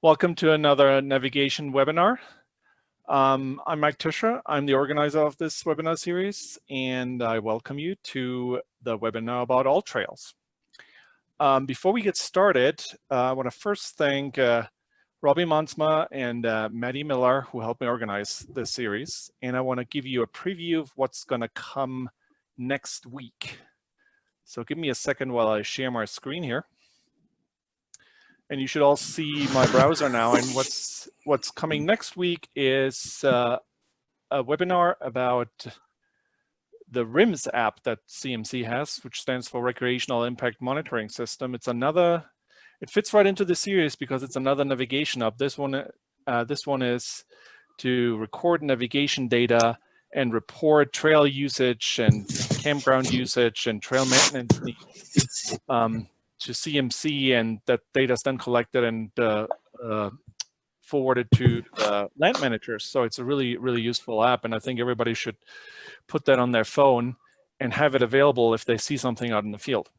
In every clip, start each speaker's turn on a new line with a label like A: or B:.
A: Welcome to another navigation webinar. I'm Mike Tuscher. I'm the organizer of this webinar series, and I welcome you to the webinar about AllTrails. Before we get started, I want to first thank Robbie Mansma and Maddie Miller, who helped me organize this series. And I want to give you a preview of what's going to come next week. So give me a second while I share my screen here. And you should all see my browser now. And what's coming next week is a webinar about the RIMS app that CMC has, which stands for Recreational Impact Monitoring System. It fits right into the series because it's another navigation app. This one is to record navigation data and report trail usage and campground usage and trail maintenance needs to CMC, and that data is then collected and forwarded to land managers. So it's a really, really useful app, and I think everybody should put that on their phone and have it available if they see something out in the field.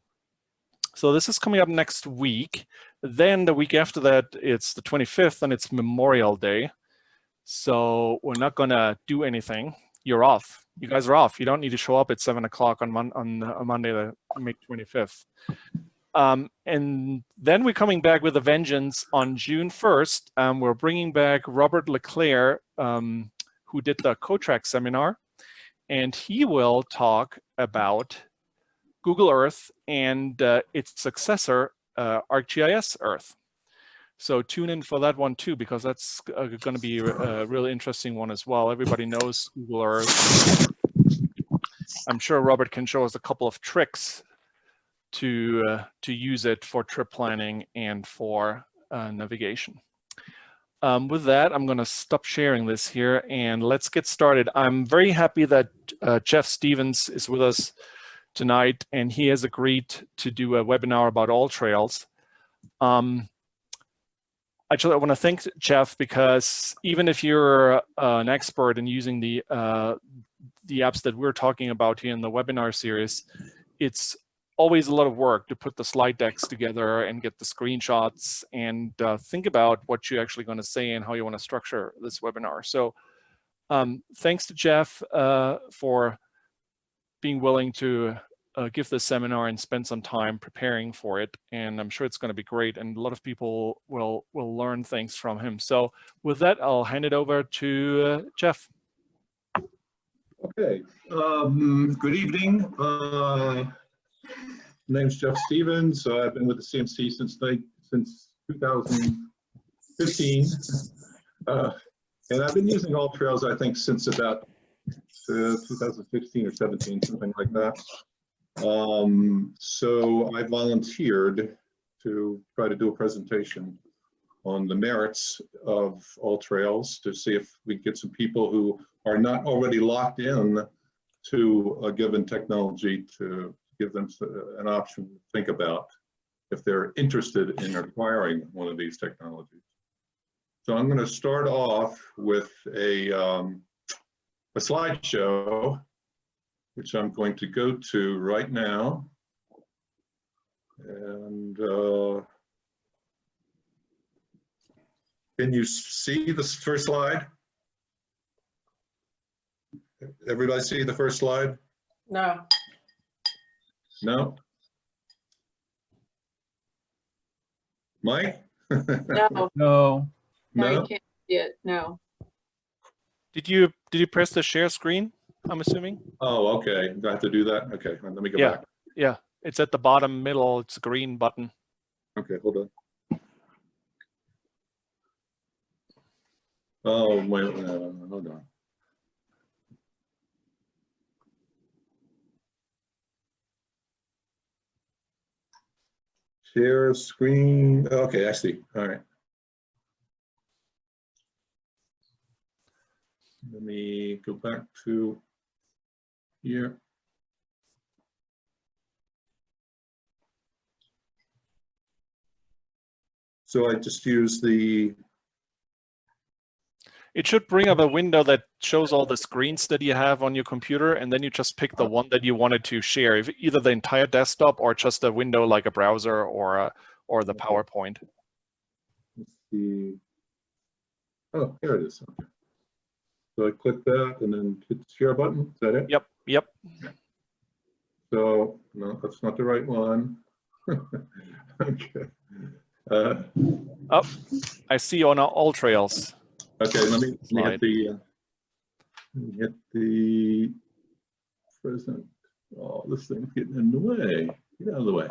A: So this is coming up next week. Then the week after that, it's the 25th, and it's Memorial Day. So we're not gonna do anything. You're off. You guys are off. You don't need to show up at 7 o'clock on Monday, the May 25th. And then we're coming back with a vengeance on June 1st. We're bringing back Robert Leclerc, who did the CoTrack seminar, and he will talk about Google Earth and its successor, ArcGIS Earth. So tune in for that one too, because that's going to be a really interesting one as well. Everybody knows Google Earth. I'm sure Robert can show us a couple of tricks to use it for trip planning and for navigation. With that, I'm going to stop sharing this here and let's get started. I'm very happy that Jeff Stevens is with us tonight, and he has agreed to do a webinar about AllTrails. Actually, I want to thank Jeff, because even if you're an expert in using the apps that we're talking about here in the webinar series, it's always a lot of work to put the slide decks together and get the screenshots and think about what you're actually going to say and how you want to structure this webinar. So thanks to Jeff for being willing to give this seminar and spend some time preparing for it. And I'm sure it's going to be great, and a lot of people will learn things from him. So with that, I'll hand it over to Jeff.
B: Okay, good evening. My name's Jeff Stevens. I've been with the CMC since 2015. And I've been using AllTrails, I think, since about 2016 or 17, something like that. So I volunteered to try to do a presentation on the merits of AllTrails to see if we get some people who are not already locked in to a given technology to give them an option to think about if they're interested in acquiring one of these technologies. So I'm going to start off with a slideshow, which I'm going to go to right now. And can you see the first slide? Everybody see the first slide?
C: No.
B: No? Mike?
C: No.
D: No.
C: No, you can't see it. No.
A: Did you press the share screen, I'm assuming?
B: Oh, okay. Do I have to do that? Okay, let me go back.
A: Yeah, it's at the bottom middle. It's a green button.
B: Okay, hold on. Oh, wait, hold on. Share screen. Okay, I see. All right. Let me go back to here. So I just use the...
A: It should bring up a window that shows all the screens that you have on your computer, and then you just pick the one that you wanted to share, either the entire desktop or just a window like a browser or the PowerPoint.
B: the, oh, here it is. Okay. So I click that and then hit the share button. Is that it?
A: Yep, yep.
B: So, no, that's not the right one. Okay.
A: Oh, I see you on AllTrails.
B: Okay, let me
A: Slide.
B: hit the present. Oh, this thing's getting in the way. Get out of the way.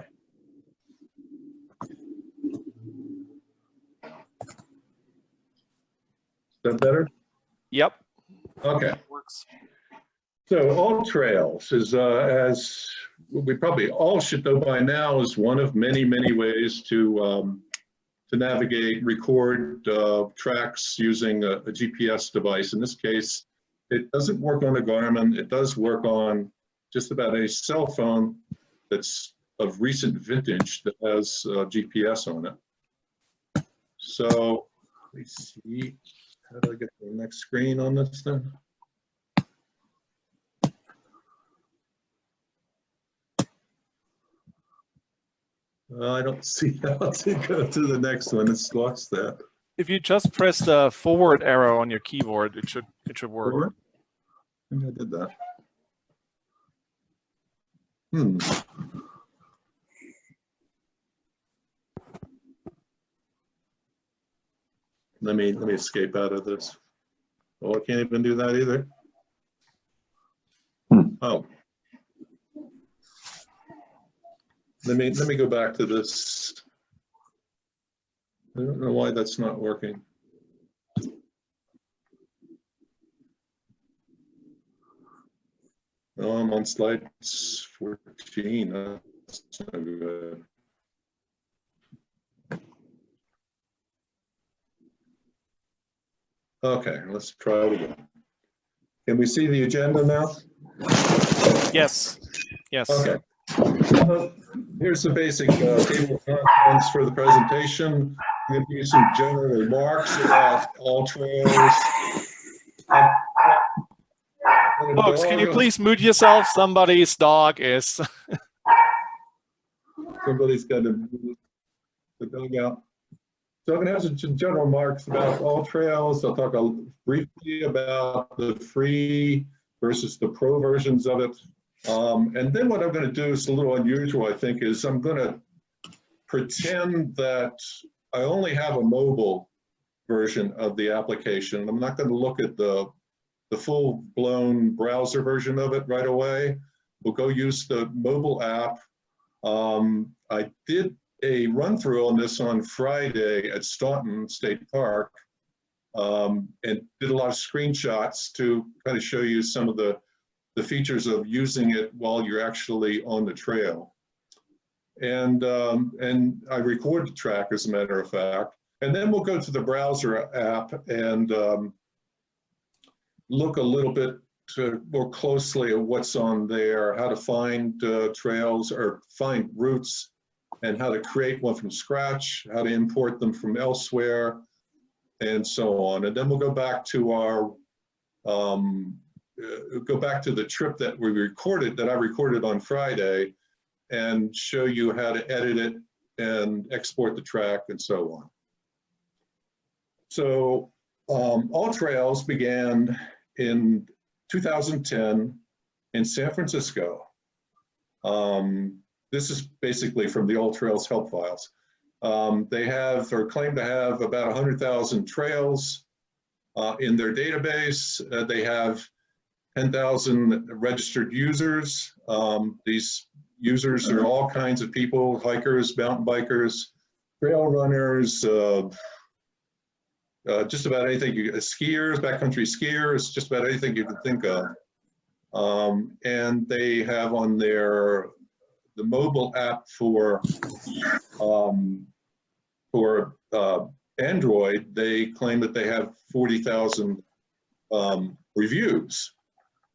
B: Is that better?
A: Yep.
B: Okay.
A: Works.
B: So AllTrails is, as we probably all should know by now, is one of many, many ways to navigate, record tracks using a GPS device. In this case, it doesn't work on a Garmin. It does work on just about any cell phone that's of recent vintage that has GPS on it. So let me see, how do I get to the next screen on this thing? I don't see how to go to the next one. It's lost that.
A: If you just press the forward arrow on your keyboard, it should work.
B: Forward? I think I did that. Let me escape out of this. Oh, I can't even do that either. Oh. Let me go back to this. I don't know why that's not working. Oh, I'm on slide 14. That's no good. Okay, let's try it again. Can we see the agenda now?
A: Yes. Yes.
B: Okay. Here's the basic table of contents for the presentation. I'm going to give you some general remarks about AllTrails.
A: Folks, can you please mute yourself? Somebody's dog is.
B: Somebody's got to move the dog out. So I'm going to have some general remarks about AllTrails. I'll talk briefly about the free versus the pro versions of it. And then what I'm going to do is a little unusual, I think, is I'm going to pretend that I only have a mobile version of the application. I'm not going to look at the full-blown browser version of it right away. We'll go use the mobile app. I did a run-through on this on Friday at Staunton State Park and did a lot of screenshots to kind of show you some of the features of using it while you're actually on the trail. And I recorded the track, as a matter of fact. And then we'll go to the browser app and look a little bit more closely at what's on there, how to find trails or find routes, and how to create one from scratch, how to import them from elsewhere, and so on. And then we'll go back to our the trip that we recorded, that I recorded on Friday, and show you how to edit it and export the track and so on. So AllTrails began in 2010 in San Francisco. This is basically from the AllTrails help files. They have, or claim to have, about 100,000 trails in their database. They have 10,000 registered users. These users are all kinds of people: hikers, mountain bikers, trail runners, just about anything, skiers, backcountry skiers, just about anything you can think of. And they have on their the mobile app for Android, they claim that they have 40,000 reviews,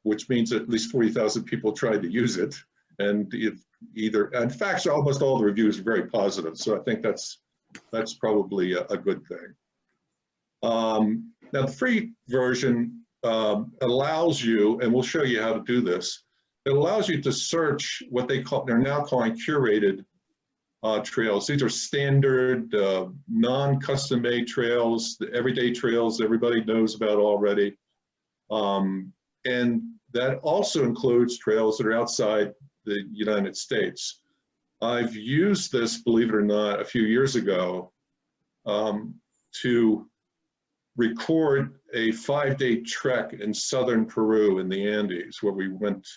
B: which means at least 40,000 people tried to use it. And in fact, almost all the reviews are very positive. So I think that's probably a good thing. Now the free version allows you, and we'll show you how to do this, it allows you to search what they're now calling curated trails. These are standard, non-custom made trails, the everyday trails everybody knows about already. And that also includes trails that are outside the United States. I've used this, believe it or not, a few years ago to record a 5-day trek in southern Peru in the Andes, where we went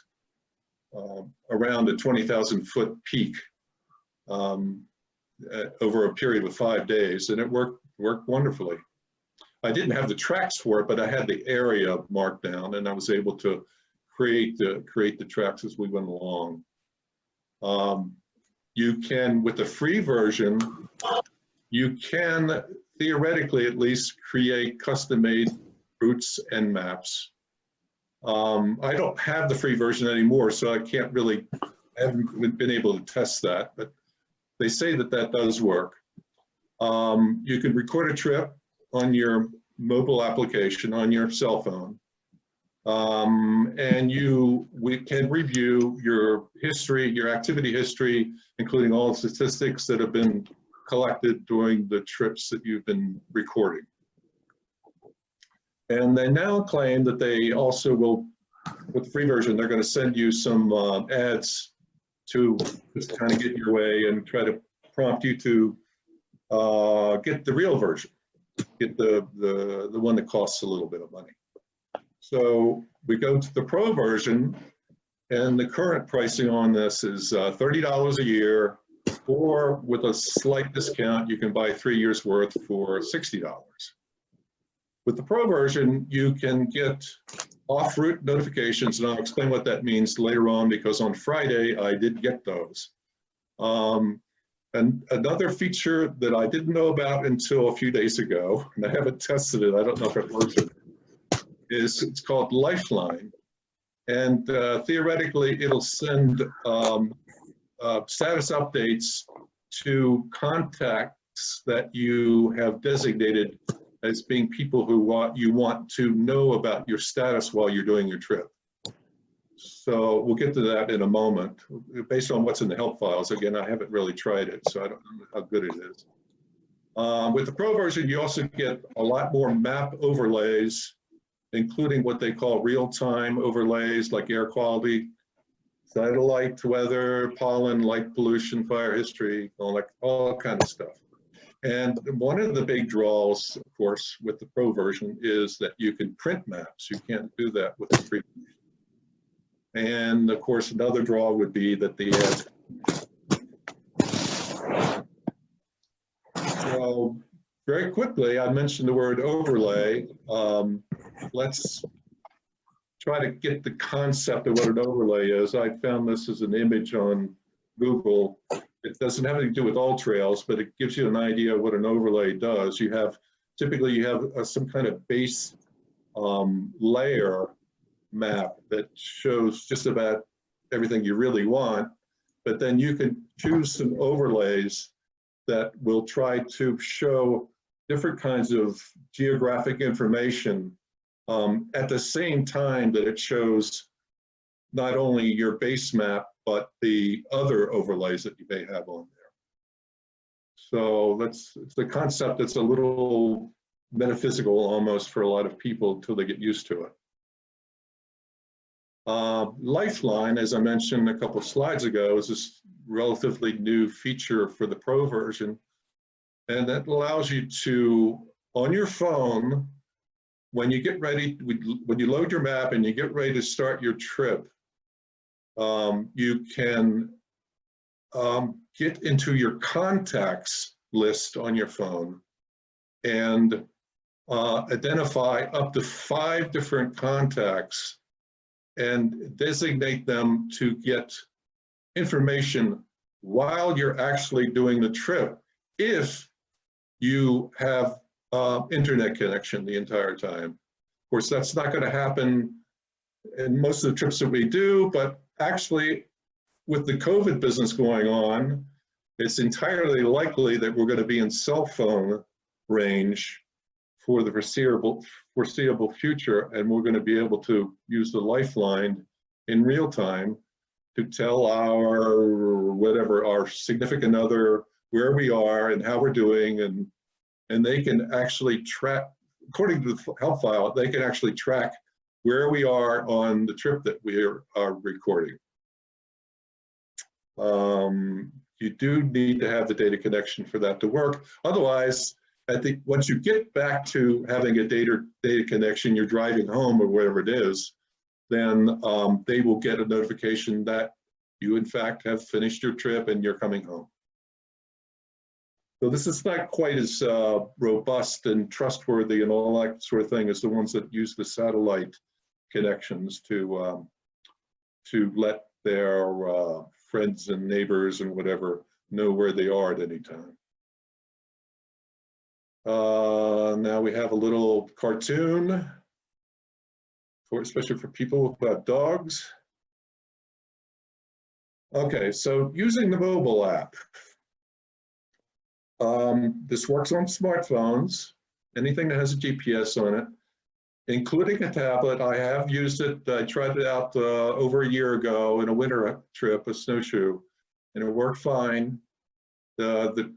B: around a 20,000-foot peak over a period of 5 days, and it worked wonderfully. I didn't have the tracks for it, but I had the area marked down, and I was able to create the tracks as we went along. You can, with the free version, you can theoretically at least create custom-made routes and maps. I don't have the free version anymore, so I can't really, I haven't been able to test that, but they say that that does work. You can record a trip on your mobile application, on your cell phone, and we can review your history, your activity history, including all the statistics that have been collected during the trips that you've been recording. And they now claim that they also will, with the free version, they're going to send you some ads to just kind of get your way and try to prompt you to get the real version, get the one that costs a little bit of money. So we go to the Pro version, and the current pricing on this is $30 a year, or with a slight discount, you can buy 3 years worth for $60. With the Pro version, you can get off-route notifications, and I'll explain what that means later on, because on Friday I did get those. And another feature that I didn't know about until a few days ago, and I haven't tested it, I don't know if it works, is it's called Lifeline. And theoretically, it'll send status updates to contacts that you have designated as being people who you want to know about your status while you're doing your trip. So we'll get to that in a moment, based on what's in the help files. Again, I haven't really tried it, so I don't know how good it is. With the Pro version, you also get a lot more map overlays, including what they call real-time overlays, like air quality, satellite weather, pollen, light pollution, fire history, all kind of stuff. And one of the big draws, of course, with the Pro version is that you can print maps. You can't do that with the free version. And of course, another draw would be that the So very quickly, I mentioned the word overlay. Let's try to get the concept of what an overlay is. I found this as an image on Google. It doesn't have anything to do with AllTrails, but it gives you an idea of what an overlay does. Typically you have some kind of base layer map that shows just about everything you really want, but then you can choose some overlays that will try to show different kinds of geographic information at the same time that it shows not only your base map, but the other overlays that you may have on there. So it's the concept that's a little metaphysical almost for a lot of people until they get used to it. Lifeline, as I mentioned a couple of slides ago, is this relatively new feature for the Pro version. And that allows you to, on your phone, when you get ready, when you load your map and you get ready to start your trip, you can get into your contacts list on your phone and identify up to 5 different contacts and designate them to get information while you're actually doing the trip, if you have internet connection the entire time. Of course, that's not going to happen in most of the trips that we do, but actually with the COVID business going on, it's entirely likely that we're going to be in cell phone range for the foreseeable future, and we're going to be able to use the Lifeline in real time to tell our significant other where we are and how we're doing, and they can actually track, according to the help file, they can actually track where we are on the trip that we are recording. You do need to have the data connection for that to work. Otherwise, I think once you get back to having a data connection, you're driving home or whatever it is, then they will get a notification that you in fact have finished your trip and you're coming home. So this is not quite as robust and trustworthy and all that sort of thing as the ones that use the satellite connections to let their friends and neighbors and whatever know where they are at any time. Now we have a little cartoon, especially for people who have dogs. Okay, so using the mobile app. This works on smartphones, anything that has a GPS on it, including a tablet. I have used it. I tried it out over a year ago in a winter trip, a snowshoe, and it worked fine. The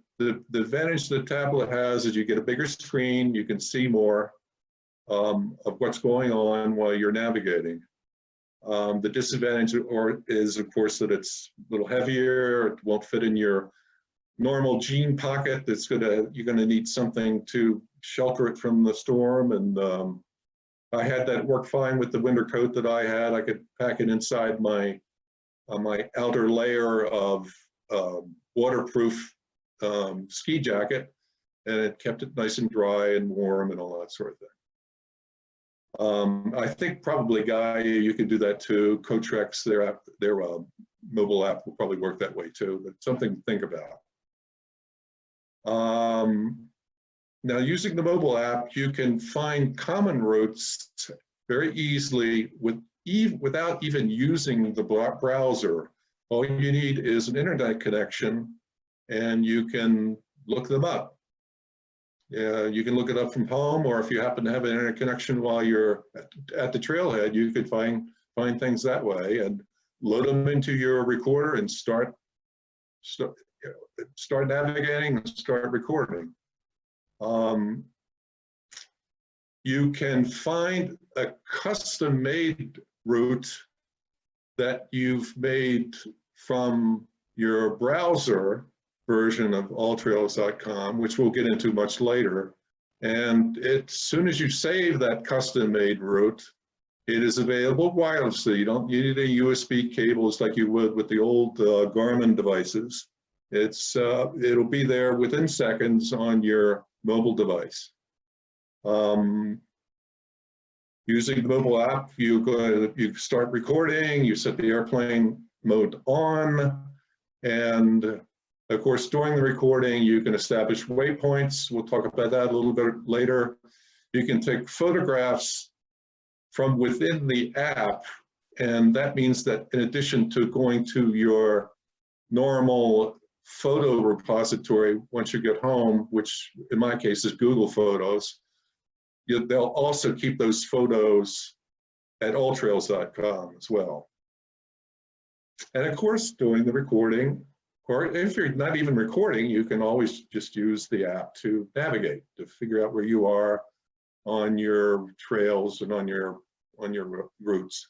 B: advantage the tablet has is you get a bigger screen, you can see more of what's going on while you're navigating. The disadvantage is, of course, that it's a little heavier. It won't fit in your normal jean pocket. You're gonna need something to shelter it from the storm. And I had that work fine with the winter coat that I had. I could pack it inside my outer layer of waterproof ski jacket, and it kept it nice and dry and warm and all that sort of thing. I think probably, Guy, you can do that too. Cotrex, their mobile app will probably work that way too, but something to think about. Now, using the mobile app, you can find common routes very easily without even using the browser. All you need is an internet connection, and you can look them up. You can look it up from home, or if you happen to have an internet connection while you're at the trailhead, you could find things that way and load them into your recorder and start navigating and start recording. You can find a custom-made route that you've made from your browser version of alltrails.com, which we'll get into much later. And as soon as you save that custom-made route, it is available wirelessly. You don't need a USB cables like you would with the old Garmin devices. It'll be there within seconds on your mobile device. Using the mobile app, you start recording, you set the airplane mode on, and of course, during the recording, you can establish waypoints. We'll talk about that a little bit later. You can take photographs from within the app, and that means that in addition to going to your normal photo repository once you get home, which in my case is Google Photos, they'll also keep those photos at alltrails.com as well. And of course, during the recording, or if you're not even recording, you can always just use the app to navigate, to figure out where you are on your trails and on your routes.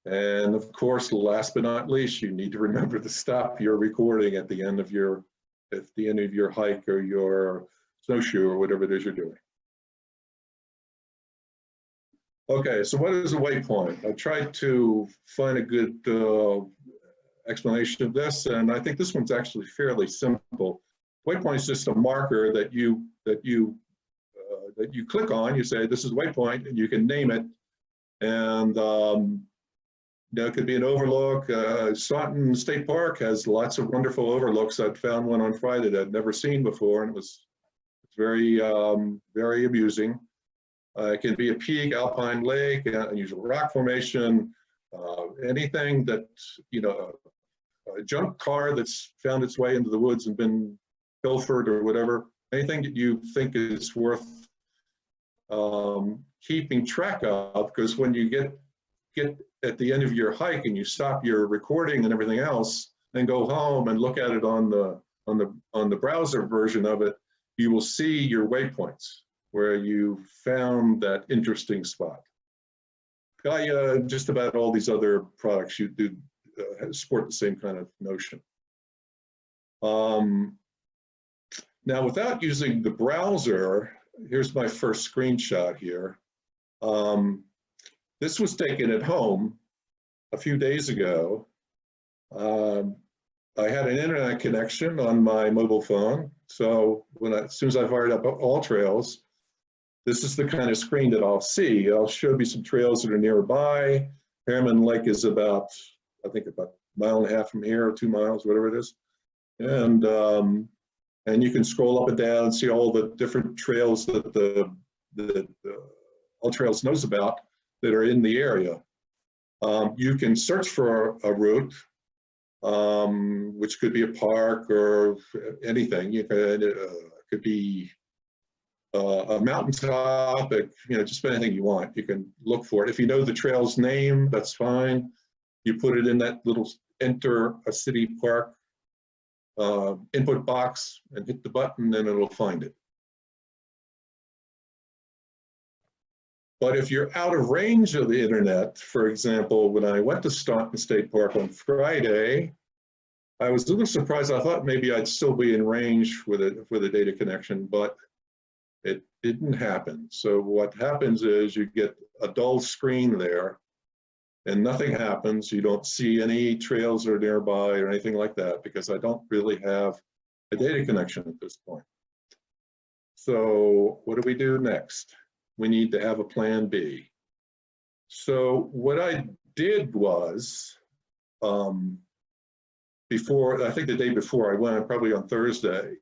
B: And of course, last but not least, you need to remember to stop your recording at the end of your hike or your snowshoe or whatever it is you're doing. Okay, so what is a waypoint? I tried to find a good explanation of this, and I think this one's actually fairly simple. Waypoint is just a marker that you click on. You say this is waypoint, and you can name it. And it could be an overlook. Staunton State Park has lots of wonderful overlooks. I found one on Friday that I'd never seen before, and it was very very amusing. It can be a peak, alpine lake, unusual rock formation, anything that, a junk car that's found its way into the woods and been pilfered or whatever, anything that you think is worth keeping track of, because when you get at the end of your hike and you stop your recording and everything else, and go home and look at it on the browser version of it, you will see your waypoints where you found that interesting spot. Just about all these other products you do support the same kind of notion. Now, without using the browser, here's my first screenshot here. This was taken at home a few days ago. I had an internet connection on my mobile phone, so as soon as I fired up AllTrails, this is the kind of screen that I'll see. I'll show you some trails that are nearby. Harriman Lake is about, I think, about a mile and a half from here, or 2 miles, whatever it is. And you can scroll up and down and see all the different trails that the AllTrails knows about that are in the area. You can search for a route, which could be a park or anything. You could, could be a mountaintop, just anything you want. You can look for it. If you know the trail's name, that's fine. You put it in that little enter a city park input box and hit the button, and it'll find it. But if you're out of range of the internet, for example, when I went to Staunton State Park on Friday, I was a little surprised. I thought maybe I'd still be in range with a data connection, but it didn't happen. So what happens is you get a dull screen there and nothing happens. You don't see any trails that are nearby or anything like that because I don't really have a data connection at this point. So what do we do next? We need to have a plan B. So what I did was, I think the day before I went, probably on Thursday,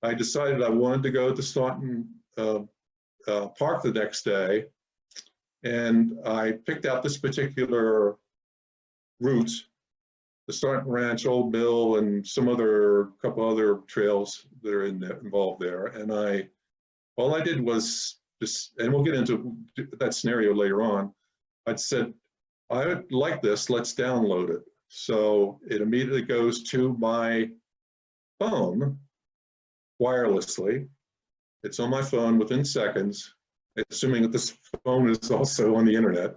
B: I decided I wanted to go to Staunton Park the next day, and I picked out this particular route, the Staunton Ranch, Old Mill, and some couple other trails that are involved there. And all I did was and we'll get into that scenario later on. I'd said, I would like this, let's download it. So it immediately goes to my phone wirelessly. It's on my phone within seconds, assuming that this phone is also on the internet.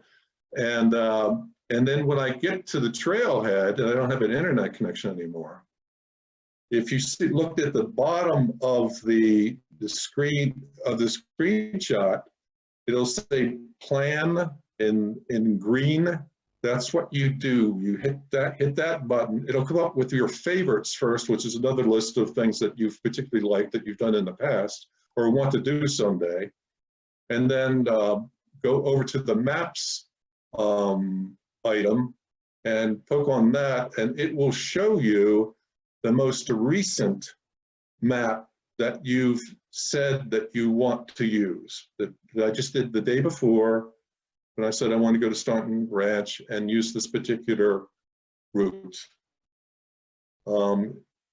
B: And then when I get to the trailhead, and I don't have an internet connection anymore, if you looked at the bottom of the screenshot, it'll say plan in green. That's what you do. You hit that button. It'll come up with your favorites first, which is another list of things that you've particularly liked that you've done in the past or want to do someday. And then go over to the maps item and poke on that, and it will show you the most recent map that you've said that you want to use. That I just did the day before when I said I want to go to Staunton Ranch and use this particular route.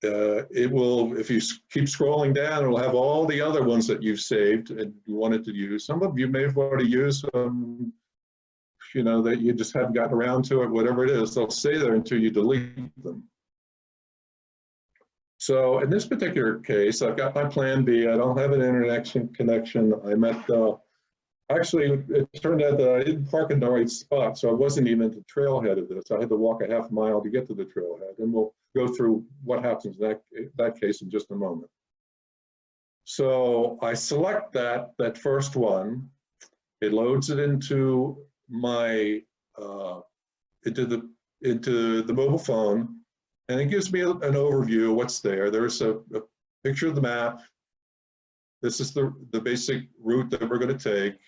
B: It will, if you keep scrolling down, it will have all the other ones that you've saved and you wanted to use. Some of you may have already used them, that you just haven't gotten around to it, whatever it is, they'll stay there until you delete them. So in this particular case, I've got my plan B. I don't have an internet connection. I'm at, actually, it turned out that I didn't park in the right spot, so I wasn't even at the trailhead of this. I had to walk a half mile to get to the trailhead, and we'll go through what happens in that case in just a moment. So I select that first one. It loads it into my into the mobile phone, and it gives me an overview of what's there. There's a picture of the map. This is the basic route that we're going to take.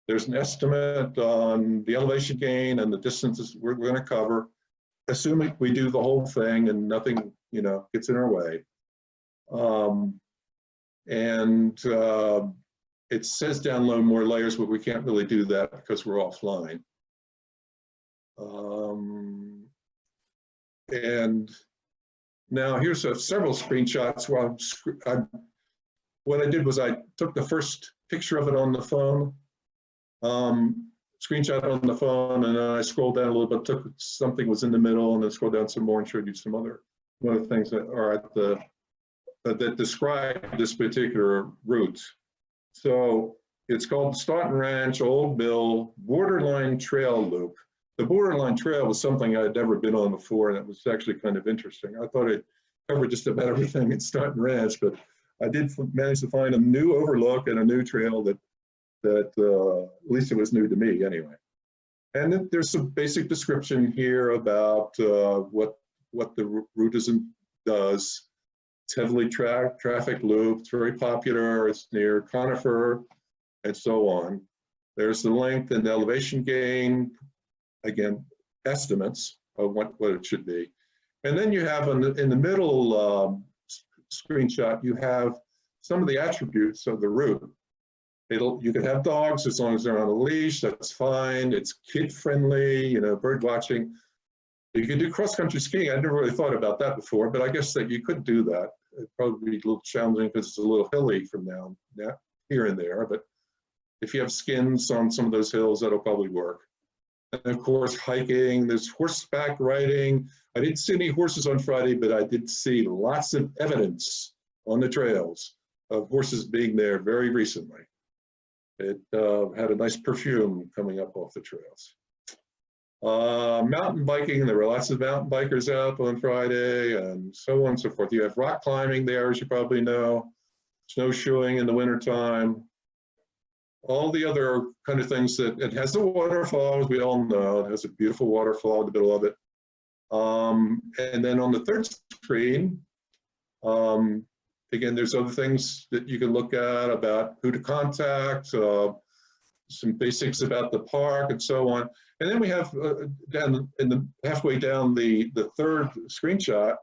B: There's an estimate on the elevation gain and the distances we're going to cover, assuming we do the whole thing and nothing, gets in our way. It says download more layers, but we can't really do that because we're offline. And now here's several screenshots where what I did was I took the first picture of it on the phone. screenshot on the phone, and then I scrolled down a little bit, took something was in the middle, and then scrolled down some more and showed you some other one of the things that are at the that describe this particular route. So it's called Staunton Ranch Old Mill Borderline Trail Loop. The Borderline Trail was something I had never been on before, and it was actually kind of interesting. I thought it covered just about everything at Staunton Ranch, but I did manage to find a new overlook and a new trail that at least it was new to me anyway. And then there's some basic description here about what the route does. It's heavily traffic loop. It's very popular. It's near Conifer and so on. There's the length and elevation gain. Again, estimates of what it should be. And then you have in the middle screenshot, you have some of the attributes of the route. You can have dogs as long as they're on a leash, that's fine. It's kid friendly, you know, bird watching. You can do cross-country skiing. I never really thought about that before, but I guess that you could do that. It'd probably be a little challenging because it's a little hilly from now here and there, but if you have skins on some of those hills, that'll probably work. And of course, hiking, there's horseback riding. I didn't see any horses on Friday, but I did see lots of evidence on the trails of horses being there very recently. It had a nice perfume coming up off the trails. Mountain biking, there were lots of mountain bikers out on Friday and so on and so forth. You have rock climbing there, as you probably know, snowshoeing in the wintertime, all the other kind of things that it has. The waterfall, as we all know, it has a beautiful waterfall in the middle of it. And then on the third screen, again, there's other things that you can look at about who to contact, some basics about the park and so on. And then we have down in the halfway down the third screenshot,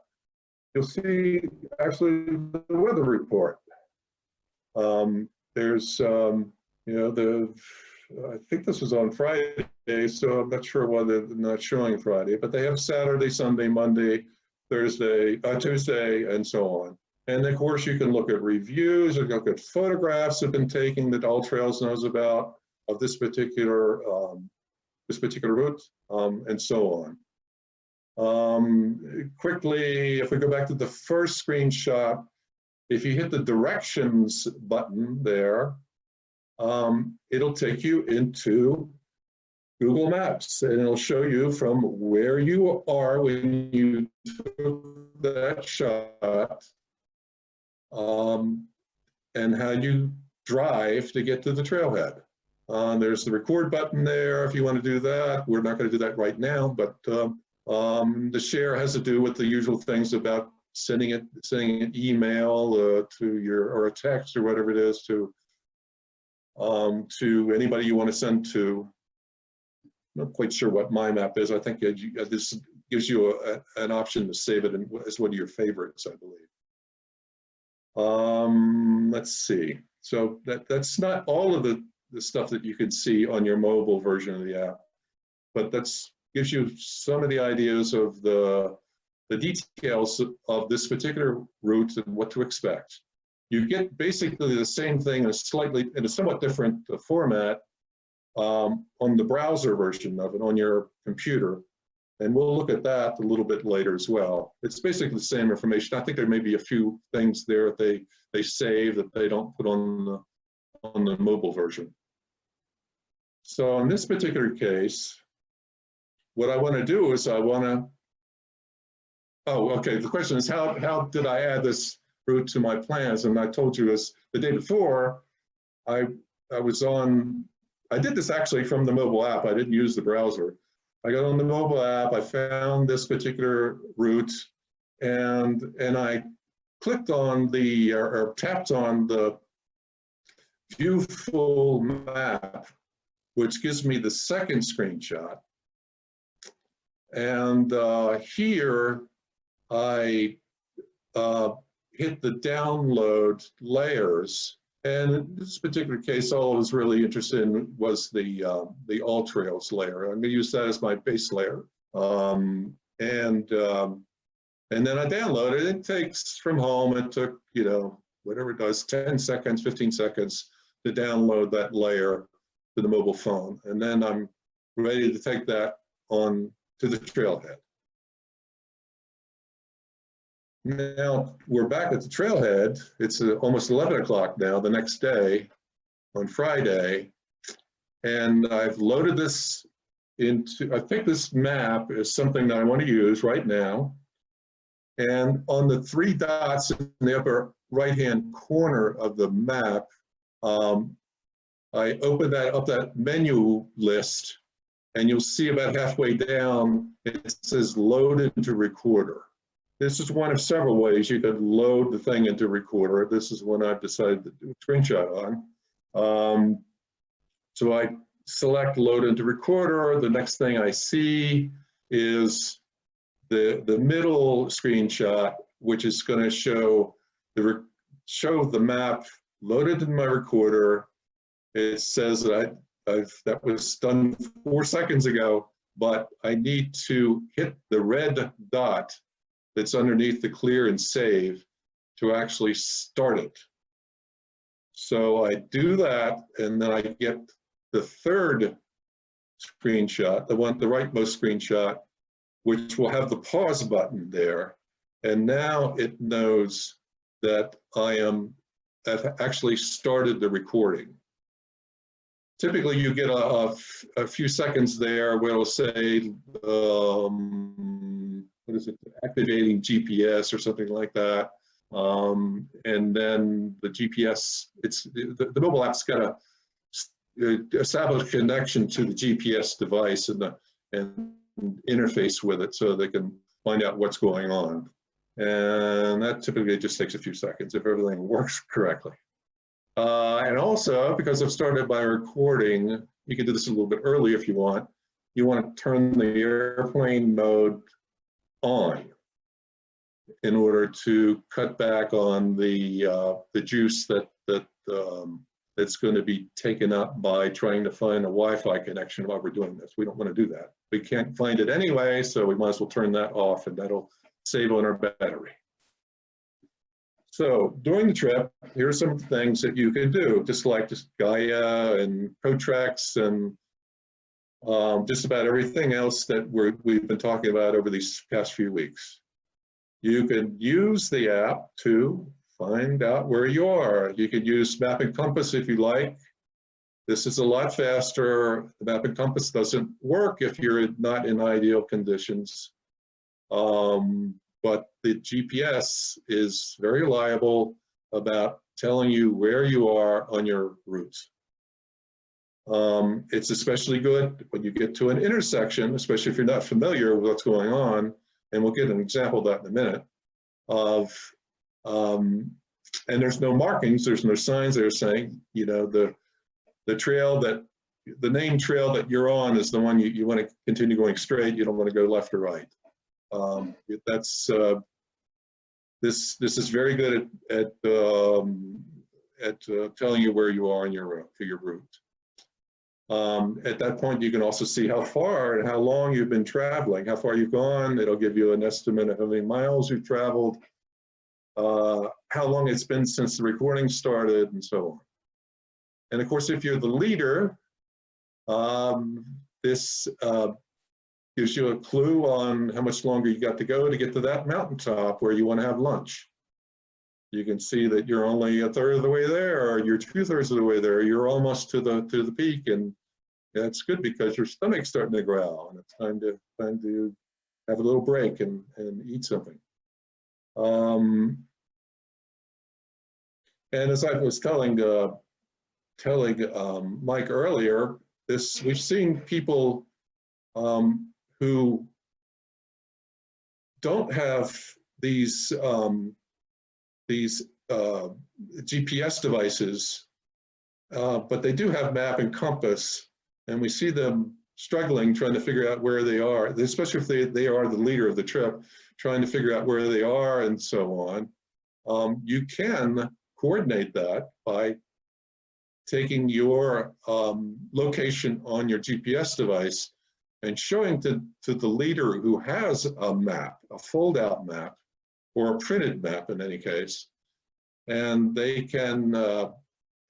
B: you'll see actually the weather report. There's you know, I think this was on Friday, so I'm not sure why they're not showing Friday, but they have Saturday, Sunday, Monday, Thursday, Tuesday, and so on. And of course, you can look at reviews, you can look at photographs that have been taken that AllTrails knows about of this particular route, and so on. Quickly, if we go back to the first screenshot, if you hit the directions button there, it'll take you into Google Maps, and it'll show you from where you are when you took that shot, and how you drive to get to the trailhead. There's the record button there if you want to do that. We're not going to do that right now, but the share has to do with the usual things about sending an email to your, or a text or whatever it is to anybody you want to send to. I'm not quite sure what My Map is. I think this gives you an option to save it as one of your favorites, I believe. Let's see. So that's not all of the stuff that you can see on your mobile version of the app, but that's gives you some of the ideas of the details of this particular route and what to expect. You get basically the same thing in a somewhat different format on the browser version of it on your computer. And we'll look at that a little bit later as well. It's basically the same information. I think there may be a few things there that they save that they don't put on the mobile version. So in this particular case, what I want to do is the question is how did I add this route to my plans? And I told you this the day before, I did this actually from the mobile app. I didn't use the browser. I got on the mobile app, I found this particular route, and I clicked on or tapped on the View Full Map, which gives me the second screenshot. And here I hit the download layers. And in this particular case, all I was really interested in was the AllTrails layer. I'm going to use that as my base layer. And then I downloaded it. It takes from home, it took, whatever it does, 10 seconds, 15 seconds to download that layer. to the mobile phone. And then I'm ready to take that on to the trailhead. Now we're back at the trailhead. It's almost 11 o'clock now, the next day on Friday. And I've loaded this into, I think this map is something that I want to use right now. And on the 3 dots in the upper right-hand corner of the map, I open that menu list, and you'll see about halfway down, it says load into recorder. This is one of several ways you could load the thing into recorder. This is one I've decided to do a screenshot on. So I select load into recorder. The next thing I see is the middle screenshot, which is going to show the map loaded in my recorder. It says that that was done 4 seconds ago, but I need to hit the red dot that's underneath the clear and save to actually start it. So I do that, and then I get the third screenshot, the rightmost screenshot, which will have the pause button there. And now it knows that I've actually started the recording. Typically you get a few seconds there where it'll say, what is it, activating GPS or something like that. And then the GPS, the mobile app's got to establish a connection to the GPS device and interface with it so they can find out what's going on. And that typically just takes a few seconds if everything works correctly. And also, because I've started by recording, you can do this a little bit early if you want. You want to turn the airplane mode on in order to cut back on the juice that's going to be taken up by trying to find a Wi-Fi connection while we're doing this. We don't want to do that. We can't find it anyway, so we might as well turn that off, and that'll save on our battery. So during the trip, here are some things that you can do, just like Gaia and Protrax and just about everything else that we've been talking about over these past few weeks. You can use the app to find out where you are. You can use Map and Compass if you like. This is a lot faster. The Map and Compass doesn't work if you're not in ideal conditions. But the GPS is very reliable about telling you where you are on your route. It's especially good when you get to an intersection, especially if you're not familiar with what's going on, and we'll get an example of that in a minute, and there's no markings, there's no signs that are saying, you know, the named trail that you're on is the one you want to continue going straight, you don't want to go left or right. This is very good at telling you where you are on your route. At that point, you can also see how far and how long you've been traveling, how far you've gone. It'll give you an estimate of how many miles you've traveled, how long it's been since the recording started, and so on. And of course, if you're the leader, this gives you a clue on how much longer you got to go to get to that mountaintop where you want to have lunch. You can see that you're only a third of the way there, or you're 2/3 of the way there. You're almost to the peak, and that's good because your stomach's starting to growl, and it's time to have a little break and eat something. And as I was telling Mike earlier, we've seen people who don't have these GPS devices, but they do have Map and Compass, and we see them struggling trying to figure out where they are, especially if they are the leader of the trip, trying to figure out where they are and so on. You can coordinate that by taking your location on your GPS device and showing to the leader who has a map, a fold-out map, or a printed map in any case, and they can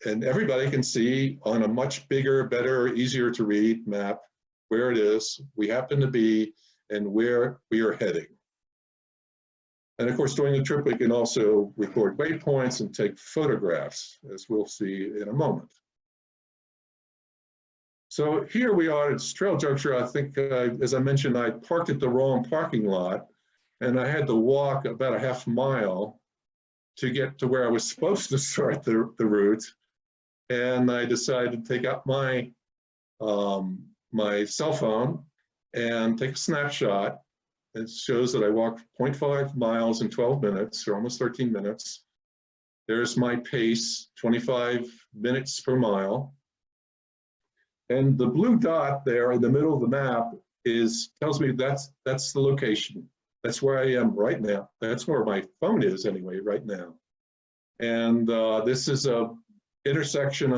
B: and everybody can see on a much bigger, better, easier to read map where it is, we happen to be, and where we are heading. And of course, during the trip, we can also record waypoints and take photographs, as we'll see in a moment. So here we are at Trail Juncture. I think, as I mentioned, I parked at the wrong parking lot, and I had to walk about a half mile to get to where I was supposed to start the route. And I decided to take out my, my cell phone and take a snapshot. It shows that I walked 0.5 miles in 12 minutes, or almost 13 minutes. There's my pace, 25 minutes per mile. And the blue dot there in the middle of the map tells me that's the location. That's where I am right now. That's where my phone is anyway, right now. And this is a intersection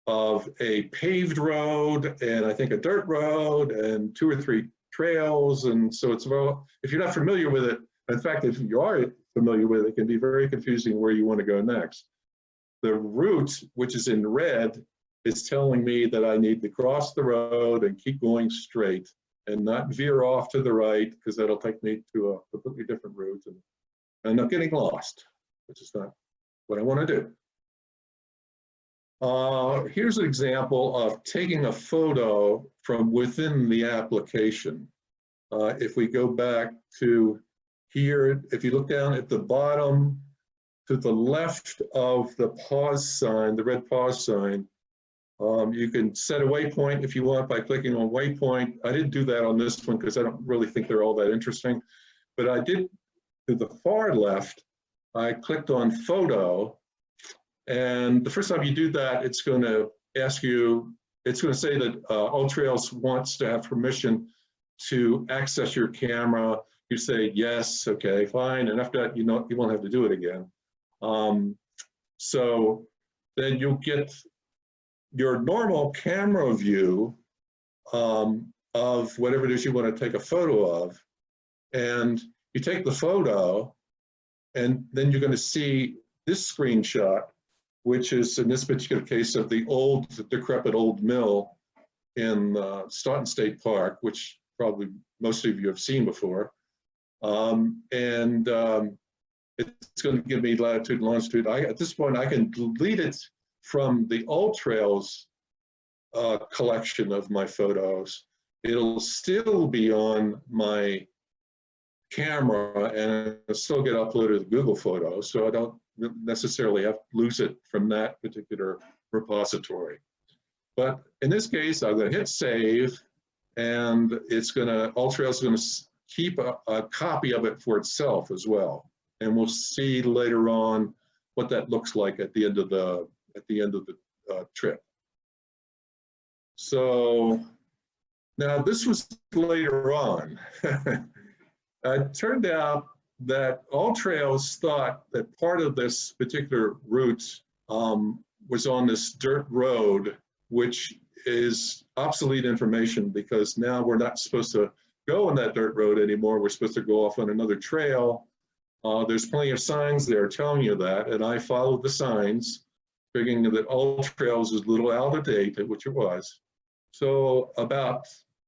B: of a paved road and I think a dirt road and 2 or 3 trails. And so it's about, if you're not familiar with it, in fact, if you are familiar with it, it can be very confusing where you want to go next. The route, which is in red, is telling me that I need to cross the road and keep going straight and not veer off to the right, because that'll take me to a completely different route and end up getting lost, which is not what I want to do. Here's an example of taking a photo from within the application. If we go back to here, if you look down at the bottom to the left of the pause sign, the red pause sign, you can set a waypoint if you want by clicking on waypoint. I didn't do that on this one because I don't really think they're all that interesting, but I did to the far left, I clicked on photo. And the first time you do that, it's going to ask you, it's going to say that AllTrails wants to have permission to access your camera. You say, yes, okay, fine. And after that, you won't have to do it again. So then you'll get your normal camera view of whatever it is you want to take a photo of. And you take the photo, and then you're going to see this screenshot, which is in this particular case of the old, decrepit old mill in Staunton State Park, which probably most of you have seen before. It's going to give me latitude and longitude. At this point, I can delete it from the AllTrails collection of my photos. It'll still be on my camera and it'll still get uploaded to Google Photos, so I don't necessarily have to lose it from that particular repository. But in this case, I'm going to hit save, and AllTrails is going to keep a copy of it for itself as well. And we'll see later on what that looks like at the end of the trip. So now this was later on. It turned out that AllTrails thought that part of this particular route was on this dirt road, which is obsolete information because now we're not supposed to go on that dirt road anymore. We're supposed to go off on another trail. There's plenty of signs there telling you that, and I followed the signs, figuring that AllTrails is a little out of date, which it was. So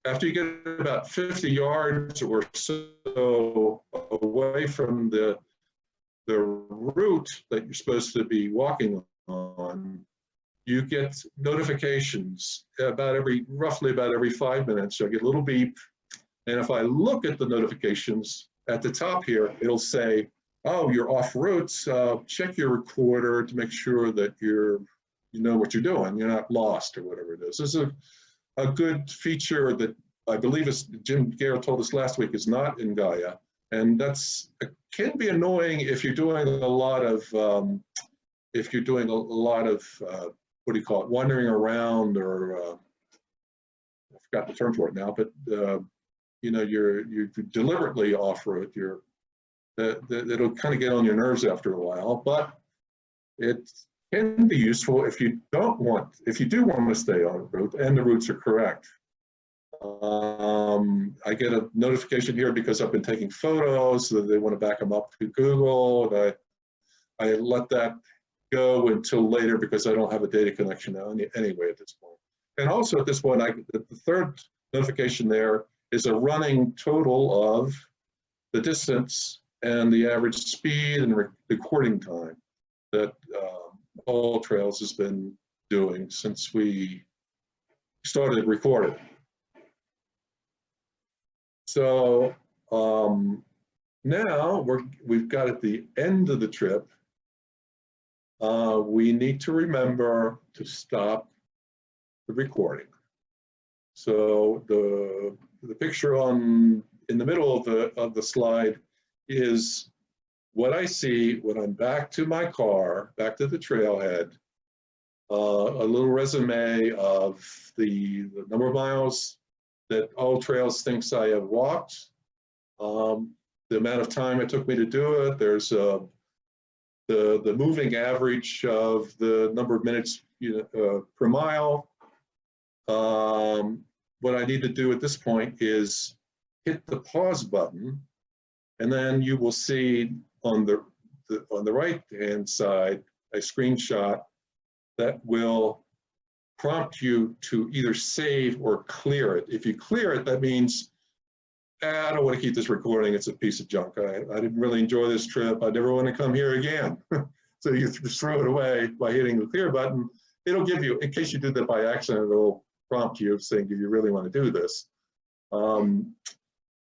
B: after you get about 50 yards or so away from the route that you're supposed to be walking on, you get notifications roughly about every 5 minutes. You'll get a little beep. And if I look at the notifications at the top here, it'll say, oh, you're off route. Check your recorder to make sure that you know what you're doing. You're not lost or whatever it is. This is a good feature that I believe, as Jim Garrett told us last week, is not in Gaia. And it can be annoying if you're doing a lot of, what do you call it, wandering around, or I forgot the term for it now, but you're deliberately off-road. It'll kind of get on your nerves after a while, but it can be useful if you do want to stay on route and the routes are correct. I get a notification here because I've been taking photos, so they want to back them up to Google. And I let that go until later because I don't have a data connection now anyway at this point. And also at this point, the third notification there is a running total of the distance and the average speed and recording time that AllTrails has been doing since we started recording. So now we've got at the end of the trip, we need to remember to stop the recording. So the picture in the middle of the slide is what I see when I'm back to my car, back to the trailhead, a little resume of the number of miles that AllTrails thinks I have walked, the amount of time it took me to do it. There's the moving average of the number of minutes per mile. What I need to do at this point is hit the pause button, and then you will see on the right-hand side a screenshot that will prompt you to either save or clear it. If you clear it, that means, I don't want to keep this recording, it's a piece of junk. I didn't really enjoy this trip, I never want to come here again. So you just throw it away by hitting the clear button. It'll give you, in case you did that by accident, it'll prompt you saying, do you really want to do this?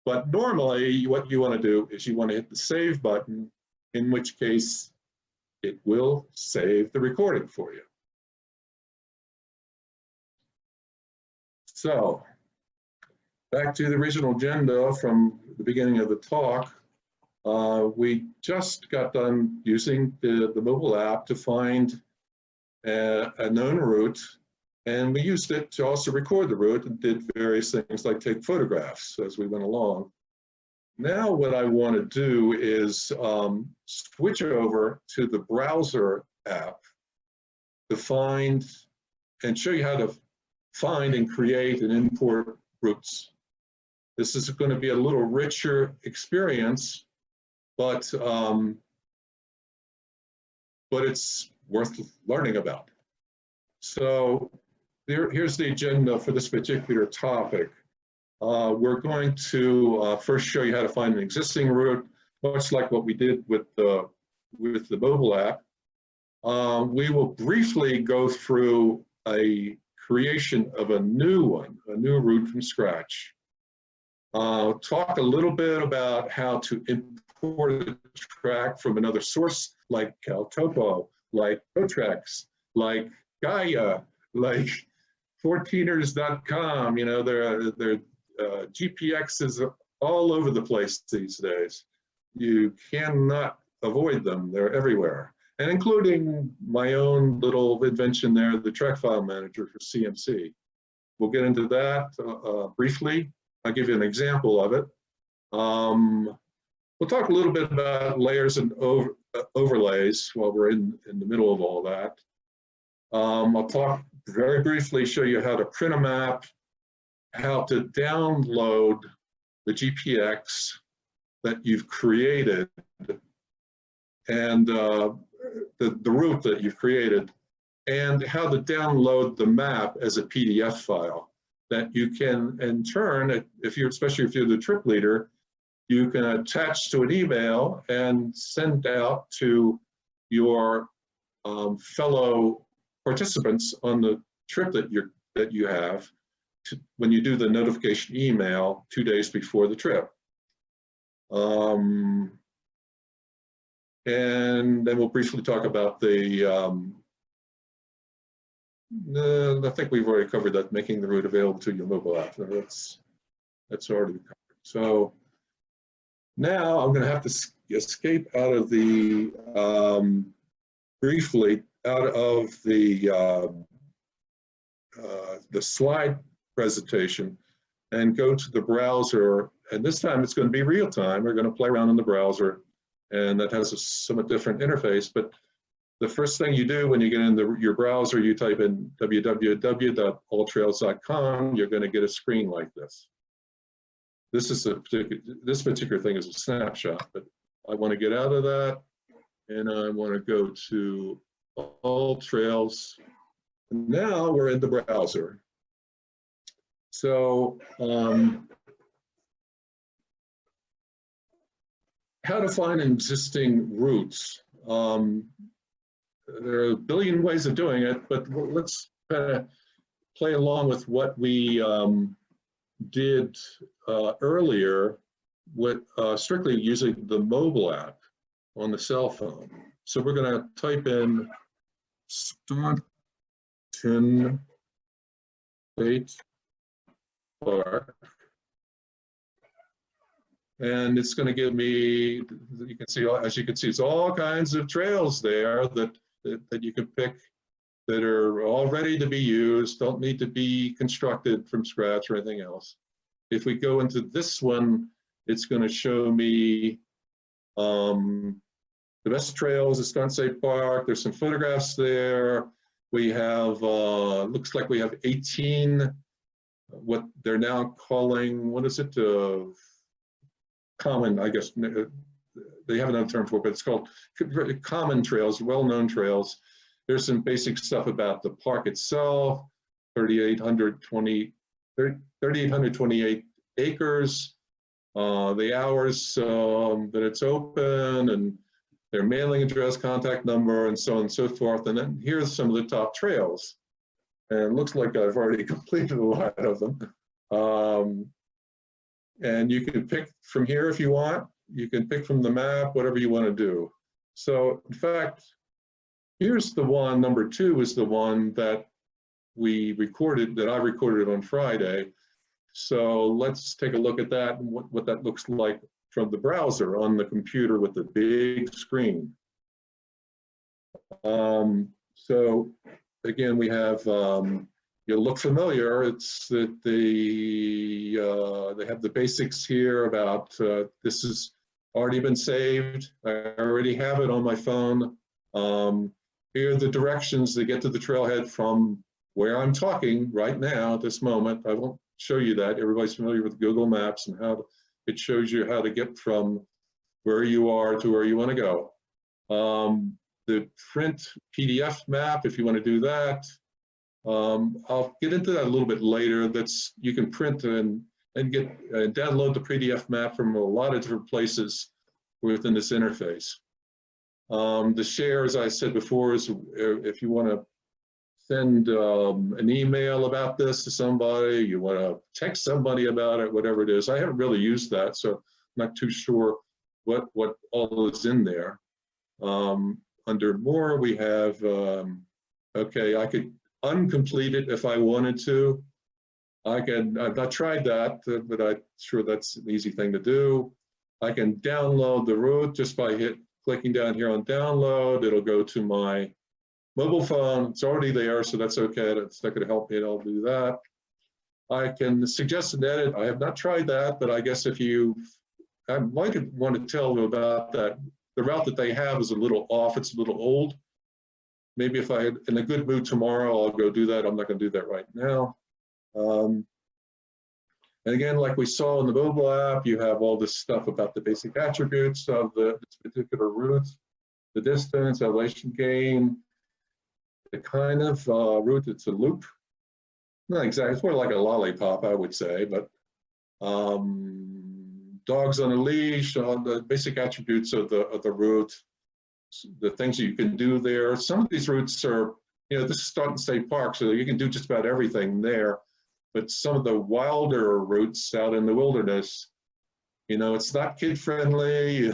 B: But normally what you want to do is you want to hit the save button, in which case it will save the recording for you. So back to the original agenda from the beginning of the talk. We just got done using the mobile app to find a known route, and we used it to also record the route and did various things like take photographs as we went along. Now what I want to do is switch over to the browser app to find and show you how to find and create and import routes. This is going to be a little richer experience, but it's worth learning about. So here's the agenda for this particular topic. We're going to first show you how to find an existing route, much like what we did with the mobile app. We will briefly go through a creation of a new one, a new route from scratch. Talk a little bit about how to import a track from another source like CalTopo, like Protrex, like Gaia, like 14ers.com. You know, they're GPXs all over the place these days. You cannot avoid them, they're everywhere. And including my own little invention there, the track file manager for CMC. We'll get into that briefly. I'll give you an example of it. We'll talk a little bit about layers and overlays while we're in the middle of all that. I'll talk very briefly, show you how to print a map, how to download the GPX that you've created, and the route that you've created, and how to download the map as a PDF file that you can, in turn, especially if you're the trip leader, you can attach to an email and send out to your fellow participants on the trip that you have when you do the notification email 2 days before the trip. And then we'll briefly talk about I think we've already covered that, making the route available to your mobile app. That's already covered. So now I'm going to have to escape out of the, briefly, out of the slide presentation and go to the browser. And this time it's going to be real time. We're going to play around in the browser, and that has a somewhat different interface. But the first thing you do when you get into your browser, you type in www.alltrails.com, you're going to get a screen like this. This particular thing is a snapshot, but I want to get out of that, and I want to go to AllTrails. Now we're in the browser. So how to find existing routes. There are a billion ways of doing it, but let's kind of play along with what we did earlier with strictly using the mobile app on the cell phone. So we're going to type in Staunton State Park, and it's going to give me, you can see, as you can see, it's all kinds of trails there that you can pick that are all ready to be used, don't need to be constructed from scratch or anything else. If we go into this one, it's going to show me the best trails at Staunton State Park. There's some photographs there. We have, looks like we have 18, what they're now calling, what is it? Common, I guess, they have another term for it, but it's called common trails, well-known trails. There's some basic stuff about the park itself, 3,828 acres, the hours that it's open, and their mailing address, contact number, and so on and so forth. And then here's some of the top trails. And it looks like I've already completed a lot of them. And you can pick from here if you want. You can pick from the map, whatever you want to do. So in fact, here's the one, number 2 is the one that we recorded, that I recorded on Friday. So let's take a look at that and what that looks like from the browser on the computer with the big screen. So again, we have, you'll look familiar. It's that they have the basics here about this has already been saved. I already have it on my phone. Here are the directions to get to the trailhead from where I'm talking right now at this moment. I won't show you that. Everybody's familiar with Google Maps and how it shows you how to get from where you are to where you want to go. The print PDF map, if you want to do that. I'll get into that a little bit later. That's, you can print and get download the PDF map from a lot of different places within this interface. The share, as I said before, is if you want to send an email about this to somebody, you want to text somebody about it, whatever it is. I haven't really used that, so I'm not too sure what all is in there. Under more, we have, okay, I could uncomplete it if I wanted to. I've not tried that, but I'm sure that's an easy thing to do. I can download the route just by clicking down here on download. It'll go to my mobile phone. It's already there, so that's okay. That's not going to help me. I'll do that. I can suggest an edit. I have not tried that, but I guess if you, I might want to tell them about that. The route that they have is a little off. It's a little old. Maybe if I had in a good mood tomorrow, I'll go do that. I'm not going to do that right now. And again, like we saw in the mobile app, you have all this stuff about the basic attributes of this particular route, the distance, elevation gain, the kind of route. It's a loop. Not exactly, it's more like a lollipop, I would say, but dogs on a leash, the basic attributes of the route, the things that you can do there. Some of these routes are, this is Staunton State Park, so you can do just about everything there. But some of the wilder routes out in the wilderness, it's not kid-friendly.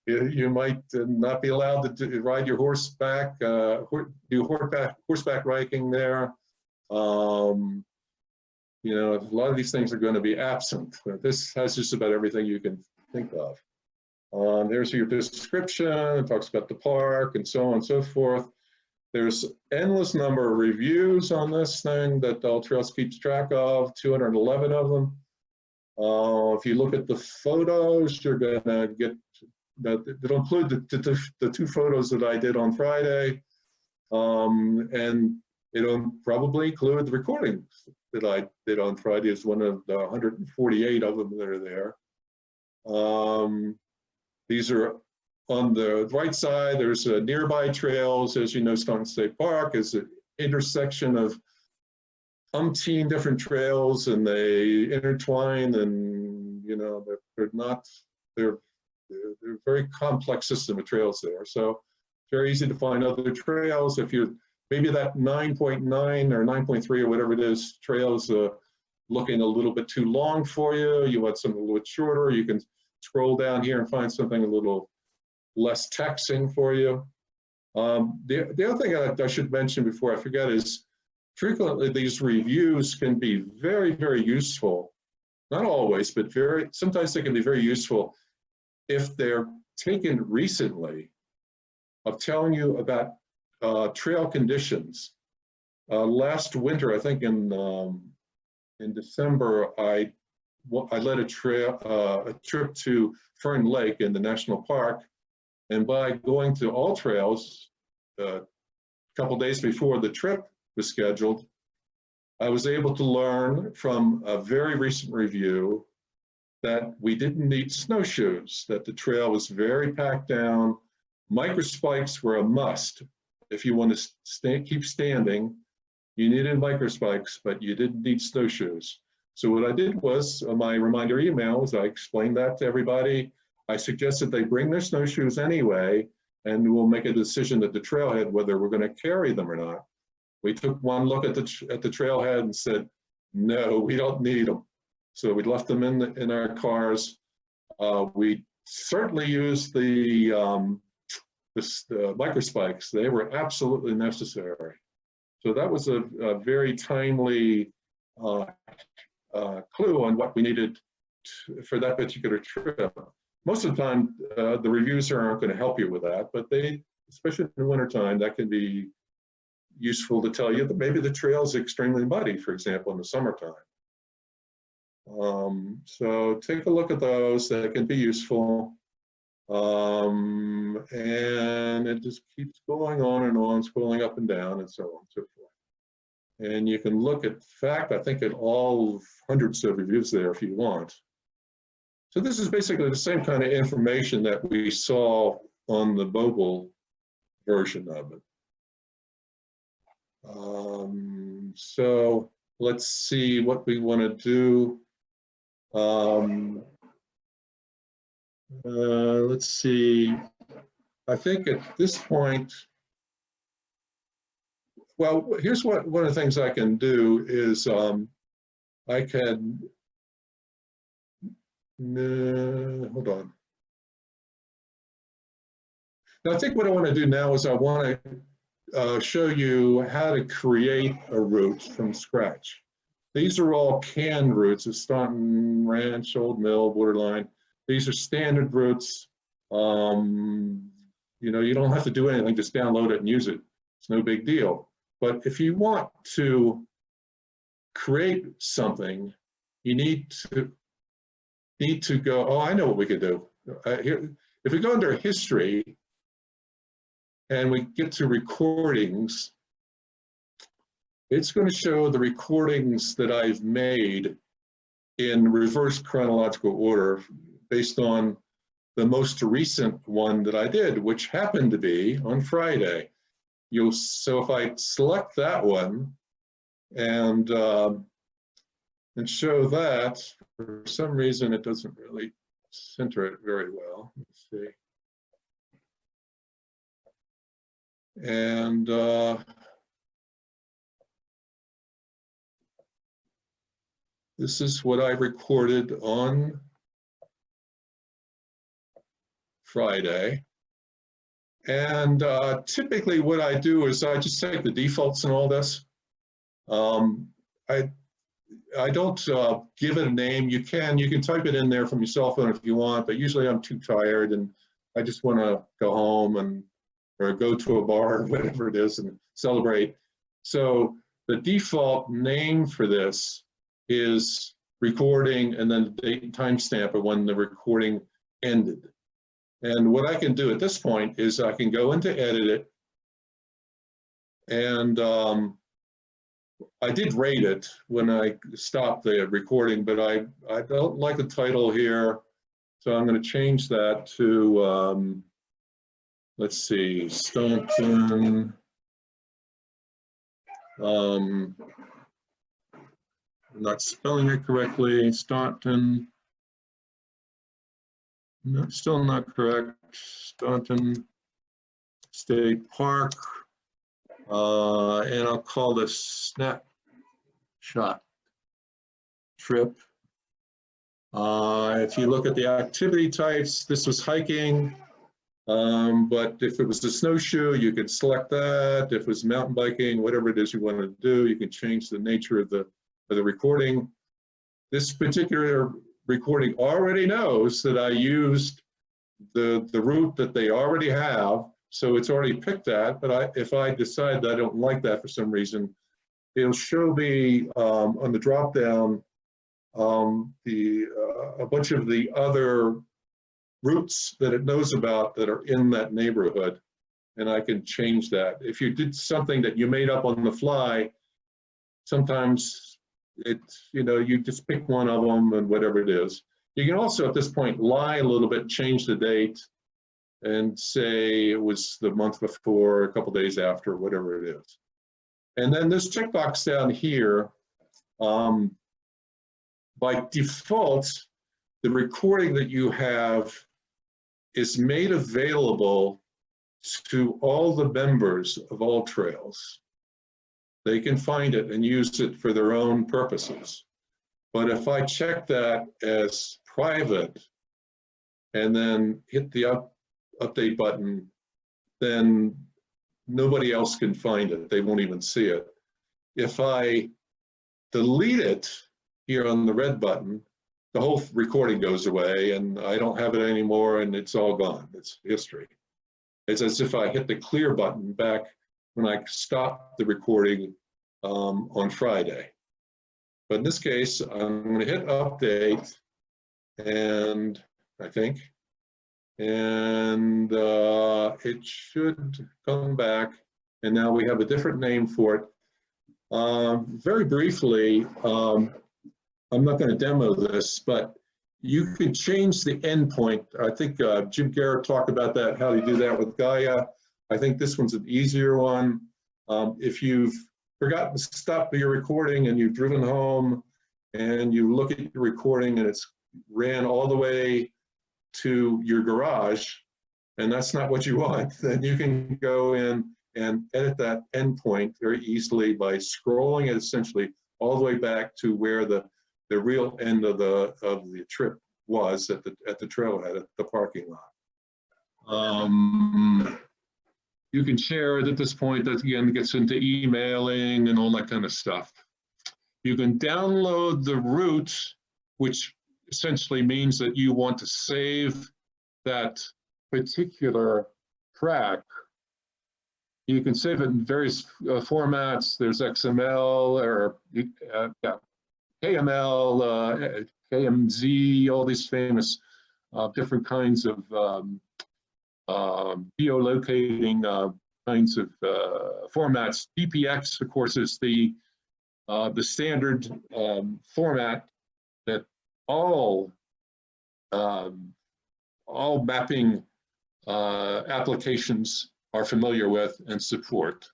B: You might not be allowed to ride your horseback, do horseback riding there. A lot of these things are going to be absent. This has just about everything you can think of. There's your description. It talks about the park and so on and so forth. There's endless number of reviews on this thing that AllTrails keeps track of, 211 of them. If you look at the photos, you're gonna get, it'll include the 2 photos that I did on Friday. And it'll probably include the recordings that I did on Friday as one of the 148 of them that are there. These are on the right side, there's nearby trails. As you know, Staunton State Park is an intersection of umpteen different trails, and they intertwine, and you know they're a very complex system of trails there. So very easy to find other trails. If you're maybe that 9.9 or 9.3 or whatever it is, trails looking a little bit too long for you, you want something a little bit shorter, you can scroll down here and find something a little less taxing for you. The other thing I should mention before I forget is frequently these reviews can be very, very useful. Not always, but sometimes they can be very useful if they're taken recently, of telling you about trail conditions. Last winter, I think in December, I led a trip to Fern Lake in the national park, and by going to AllTrails a couple days before the trip was scheduled, I was able to learn from a very recent review that we didn't need snowshoes, that the trail was very packed down. Microspikes were a must. If you want to keep standing, you needed microspikes, but you didn't need snowshoes. So what I did was, my reminder email was I explained that to everybody. I suggested they bring their snowshoes anyway, and we'll make a decision at the trailhead whether we're going to carry them or not. We took one look at the trailhead and said, no, we don't need them. So we left them in our cars. We certainly used the microspikes. They were absolutely necessary. So that was a very timely clue on what we needed for that particular trip. Most of the time, the reviews aren't going to help you with that, but especially in the wintertime, that can be useful to tell you that maybe the trail is extremely muddy, for example, in the summertime. So take a look at those. That can be useful. And it just keeps going on and on, scrolling up and down and so on and so forth. And you can look at fact, I think, at all hundreds of reviews there if you want. So this is basically the same kind of information that we saw on the mobile version of it. So let's see what we want to do. Let's see. I think at this point, well, here's one of the things I can do is I can, hold on. Now, I think what I want to do now is I want to show you how to create a route from scratch. These are all canned routes of Staunton Ranch, Old Mill, Borderline. These are standard routes. You know, you don't have to do anything, just download it and use it. It's no big deal. But if you want to create something, you need to go, oh, I know what we could do. Here, if we go under history and we get to recordings, it's going to show the recordings that I've made in reverse chronological order based on the most recent one that I did, which happened to be on Friday. So if I select that one and show that, for some reason it doesn't really center it very well. Let's see. And this is what I recorded on Friday. And typically what I do is I just take the defaults in all this. I don't give it a name. You can type it in there from your cell phone if you want, but usually I'm too tired and I just want to go home or go to a bar or whatever it is and celebrate. So the default name for this is recording and then the date and timestamp of when the recording ended. And what I can do at this point is I can go into edit it, and I did rate it when I stopped the recording, but I don't like the title here, so I'm going to change that to let's see, Staunton. I'm not spelling it correctly. Staunton. No, still not correct. Staunton State Park. And I'll call this snapshot trip. If you look at the activity types, this was hiking, but if it was a snowshoe, you could select that. If it was mountain biking, whatever it is you want to do, you can change the nature of the recording. This particular recording already knows that I used the route that they already have, so it's already picked that. But if I decide that I don't like that for some reason, it'll show me on the drop down a bunch of the other routes that it knows about that are in that neighborhood, and I can change that. If you did something that you made up on the fly, sometimes you just pick one of them and whatever it is. You can also at this point lie a little bit, change the date, and say it was the month before, a couple days after, whatever it is. And then this checkbox down here, by default, the recording that you have is made available to all the members of AllTrails. They can find it and use it for their own purposes. But if I check that as private and then hit the update button, then nobody else can find it. They won't even see it. If I delete it here on the red button, the whole recording goes away and I don't have it anymore and it's all gone. It's history. It's as if I hit the clear button back when I stopped the recording on Friday. But in this case, I'm going to hit update, and I think, and it should come back. And now we have a different name for it. Very briefly, I'm not going to demo this, but you could change the endpoint. I think Jim Garrett talked about that, how to do that with Gaia. I think this one's an easier one. If you've forgotten to stop your recording and you've driven home and you look at your recording and it's ran all the way to your garage, and that's not what you want, then you can go in and edit that endpoint very easily by scrolling it essentially all the way back to where the real end of the trip was at the trailhead, at the parking lot. You can share it at this point. That again gets into emailing and all that kind of stuff. You can download the route, which essentially means that you want to save that particular track. You can save it in various formats. There's XML or KML, KMZ, all these famous different kinds of geolocating kinds of formats. DPX, of course, is the standard format that all mapping applications are familiar with and support.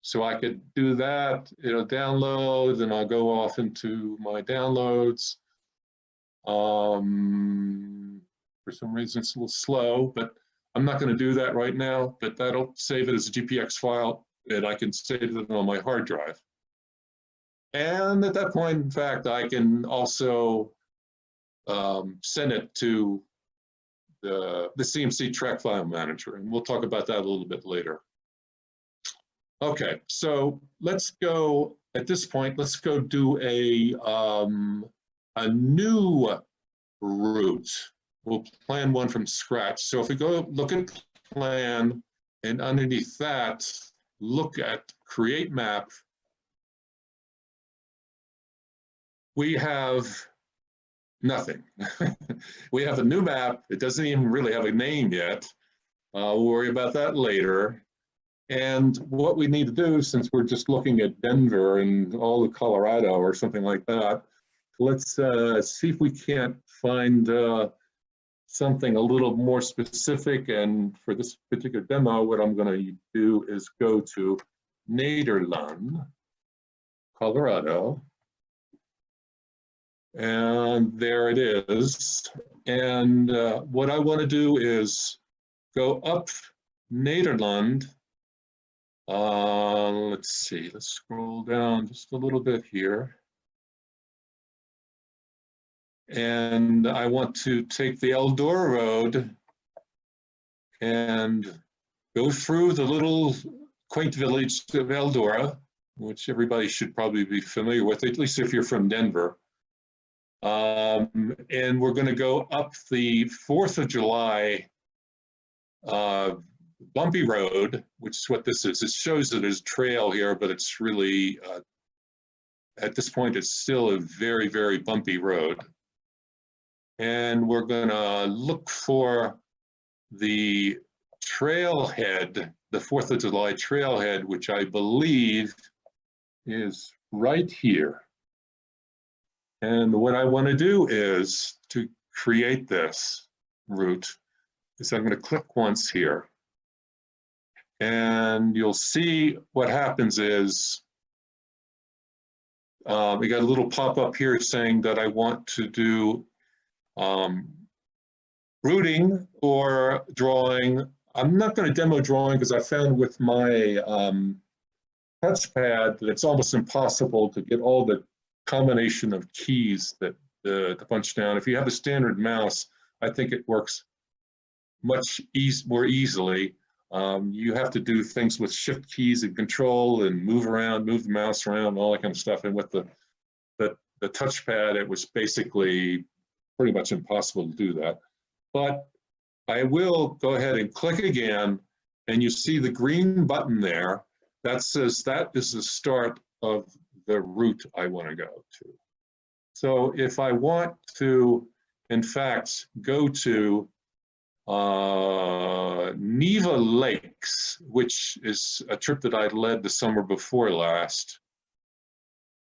B: So I could do that, download, and I'll go off into my downloads. For some reason, it's a little slow, but I'm not going to do that right now, but that'll save it as a GPX file, and I can save it on my hard drive. And at that point, in fact, I can also send it to the CMC track file manager, and we'll talk about that a little bit later. Okay, so let's go, at this point, let's go do a new route. We'll plan one from scratch. So if we go look at plan, and underneath that, look at create map, we have nothing. We have a new map. It doesn't even really have a name yet. We'll worry about that later. And what we need to do, since we're just looking at Denver and all of Colorado or something like that, let's see if we can't find something a little more specific. And for this particular demo, what I'm going to do is go to Nederland, Colorado. And there it is. And what I want to do is go up Nederland. Let's see, let's scroll down just a little bit here. And I want to take the Eldora Road and go through the little quaint village of Eldora, which everybody should probably be familiar with, at least if you're from Denver. And we're going to go up the 4th of July bumpy road, which is what this is. It shows that there's trail here, but it's really, at this point, it's still a very, very bumpy road. And we're going to look for the trailhead, the 4th of July trailhead, which I believe is right here. And what I want to do is to create this route is I'm going to click once here. And you'll see what happens is we got a little pop-up here saying that I want to do routing or drawing. I'm not going to demo drawing because I found with my touchpad that it's almost impossible to get all the combination of keys that to punch down. If you have a standard mouse, I think it works much more easily. You have to do things with shift keys and control and move around, move the mouse around, all that kind of stuff. And with the touchpad, it was basically pretty much impossible to do that. But I will go ahead and click again, and you see the green button there that says that is the start of the route I want to go to. So if I want to, in fact, go to Neva Lakes, which is a trip that I led the summer before last,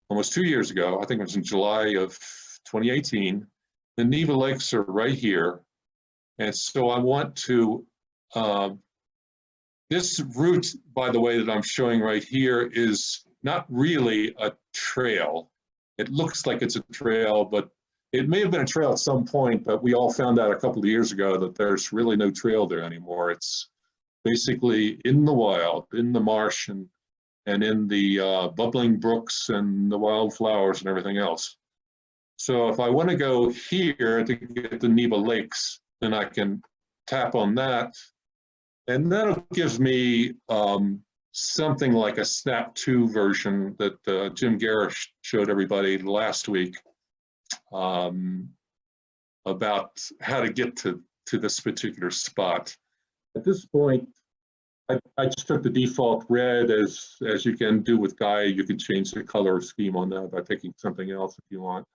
B: almost 2 years ago. I think it was in July of 2018. The Neva Lakes are right here. And so I want to, this route, by the way, that I'm showing right here is not really a trail. It looks like it's a trail, but it may have been a trail at some point, but we all found out a couple of years ago that there's really no trail there anymore. It's basically in the wild, in the marsh, and in the bubbling brooks and the wildflowers and everything else. So if I want to go here to get the Neva Lakes, then I can tap on that, and that'll give me something like a Snap 2 version that Jim Garrish showed everybody last week about how to get to this particular spot. At this point, I just took the default red, as you can do with Gaia. You can change the color scheme on that by picking something else if you want.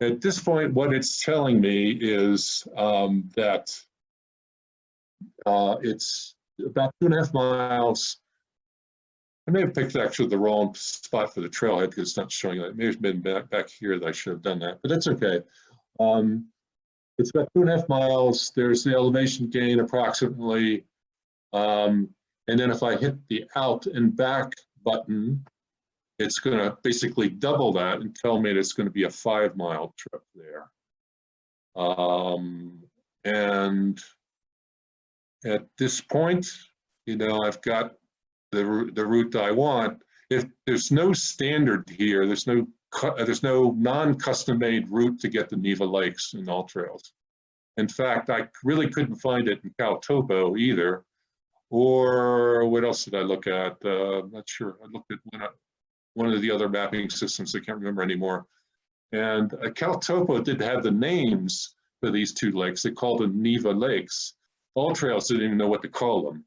B: At this point, what it's telling me is that it's about 2.5 miles. I may have picked actually the wrong spot for the trailhead because it's not showing that. It may have been back here that I should have done that, but that's okay. It's about 2.5 miles. There's the elevation gain approximately. And then if I hit the out and back button, it's going to basically double that and tell me that it's going to be a 5-mile trip there. And at this point, you know, I've got the route that I want. If there's no standard here, there's no non-custom made route to get to Neva Lakes in AllTrails. In fact, I really couldn't find it in Caltopo either. Or what else did I look at? I'm not sure. I looked at one of the other mapping systems. I can't remember anymore. And Caltopo did have the names for these two lakes. They called them Neva Lakes. AllTrails didn't even know what to call them.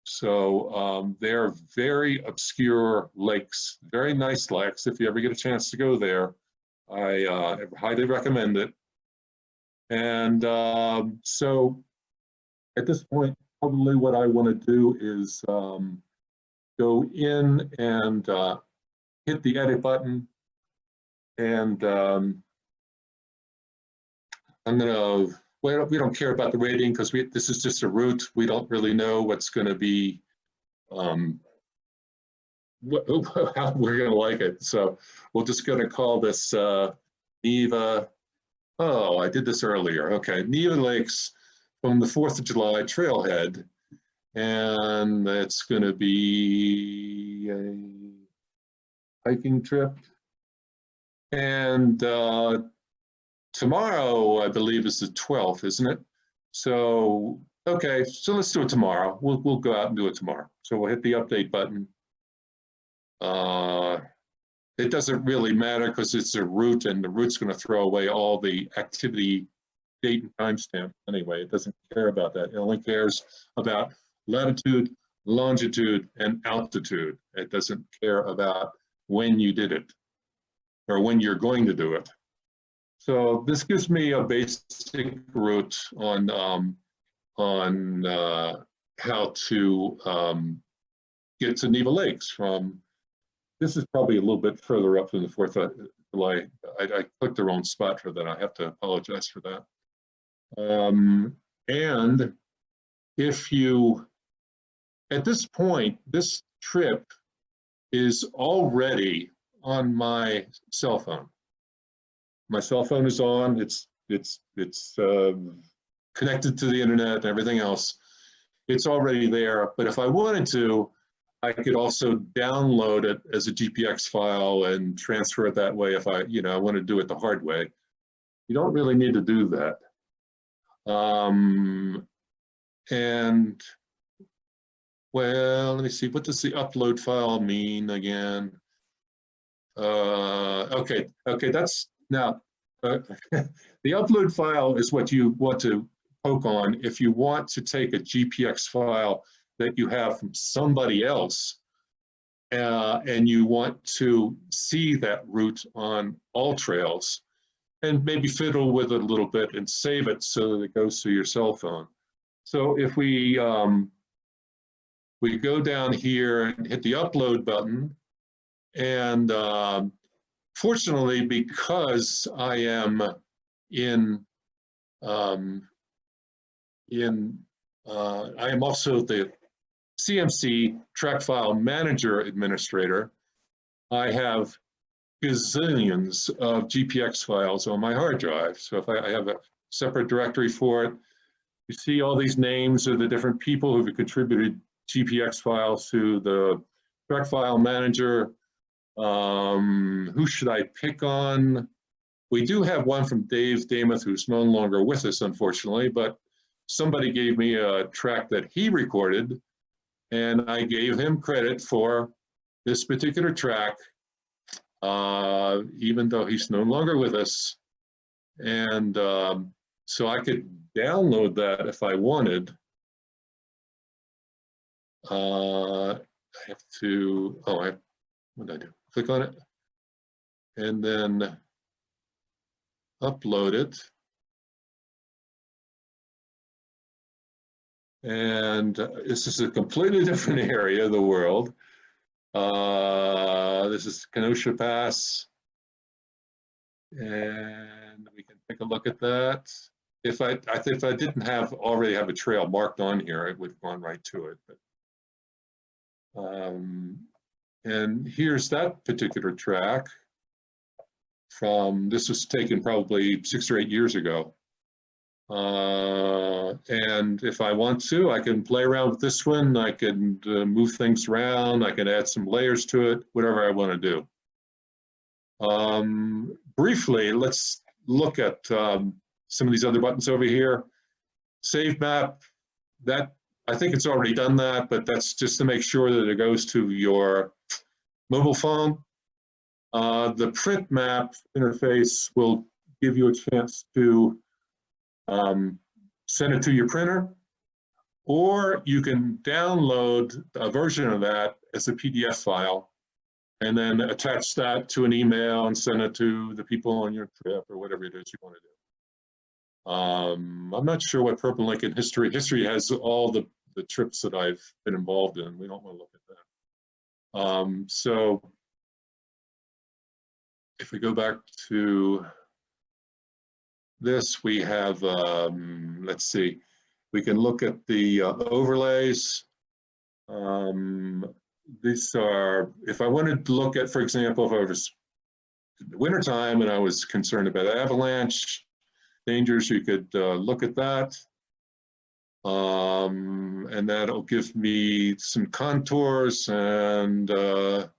B: So they're very obscure lakes, very nice lakes. If you ever get a chance to go there, I highly recommend it. And so at this point, probably what I want to do is go in and hit the edit button. And I'm going to, we don't care about the rating because this is just a route. We don't really know what's going to be, how we're going to like it. So we're just going to call this Neva. Oh, I did this earlier. Okay, Neva Lakes from the 4th of July trailhead. And it's going to be a hiking trip. And tomorrow, I believe, is the 12th, isn't it? So, okay, so let's do it tomorrow. We'll go out and do it tomorrow. So we'll hit the update button. It doesn't really matter because it's a route, and the route's going to throw away all the activity date and timestamp anyway. It doesn't care about that. It only cares about latitude, longitude, and altitude. It doesn't care about when you did it or when you're going to do it. So this gives me a basic route on how to get to Neva Lakes from. This is probably a little bit further up than the 4th of July. I clicked the wrong spot for that. I have to apologize for that. And if you, at this point, this trip is already on my cell phone. My cell phone is on. It's connected to the internet and everything else. It's already there. But if I wanted to, I could also download it as a GPX file and transfer it that way if I want to do it the hard way. You don't really need to do that. And well, let me see, what does the upload file mean again? Okay, that's now, the upload file is what you want to poke on if you want to take a GPX file that you have from somebody else and you want to see that route on AllTrails and maybe fiddle with it a little bit and save it so that it goes to your cell phone. So if we go down here and hit the upload button, and fortunately, because I am I am also the CMC track file manager administrator, I have gazillions of GPX files on my hard drive. So if I have a separate directory for it, you see all these names of the different people who've contributed GPX files to the track file manager. Who should I pick on? We do have one from Dave Damath, who's no longer with us, unfortunately, but somebody gave me a track that he recorded, and I gave him credit for this particular track, even though he's no longer with us. And so I could download that if I wanted. I have to, what did I do? Click on it and then upload it. And this is a completely different area of the world. This is Kenosha Pass. And we can take a look at that. If I didn't already have a trail marked on here, it would have gone right to it. But, and here's that particular track this was taken probably 6 or 8 years ago. And if I want to, I can play around with this one. I can move things around. I can add some layers to it, whatever I want to do. Briefly, let's look at some of these other buttons over here. Save map, that I think it's already done that, but that's just to make sure that it goes to your mobile phone. The print map interface will give you a chance to send it to your printer, or you can download a version of that as a PDF file and then attach that to an email and send it to the people on your trip or whatever it is you want to do. I'm not sure what Purple Link in history has all the trips that I've been involved in. We don't want to look at that. So if we go back to this, we have, let's see, we can look at the overlays. These are, if I wanted to look at, for example, if I was in the wintertime and I was concerned about avalanche dangers, you could look at that. And that'll give me some contours and the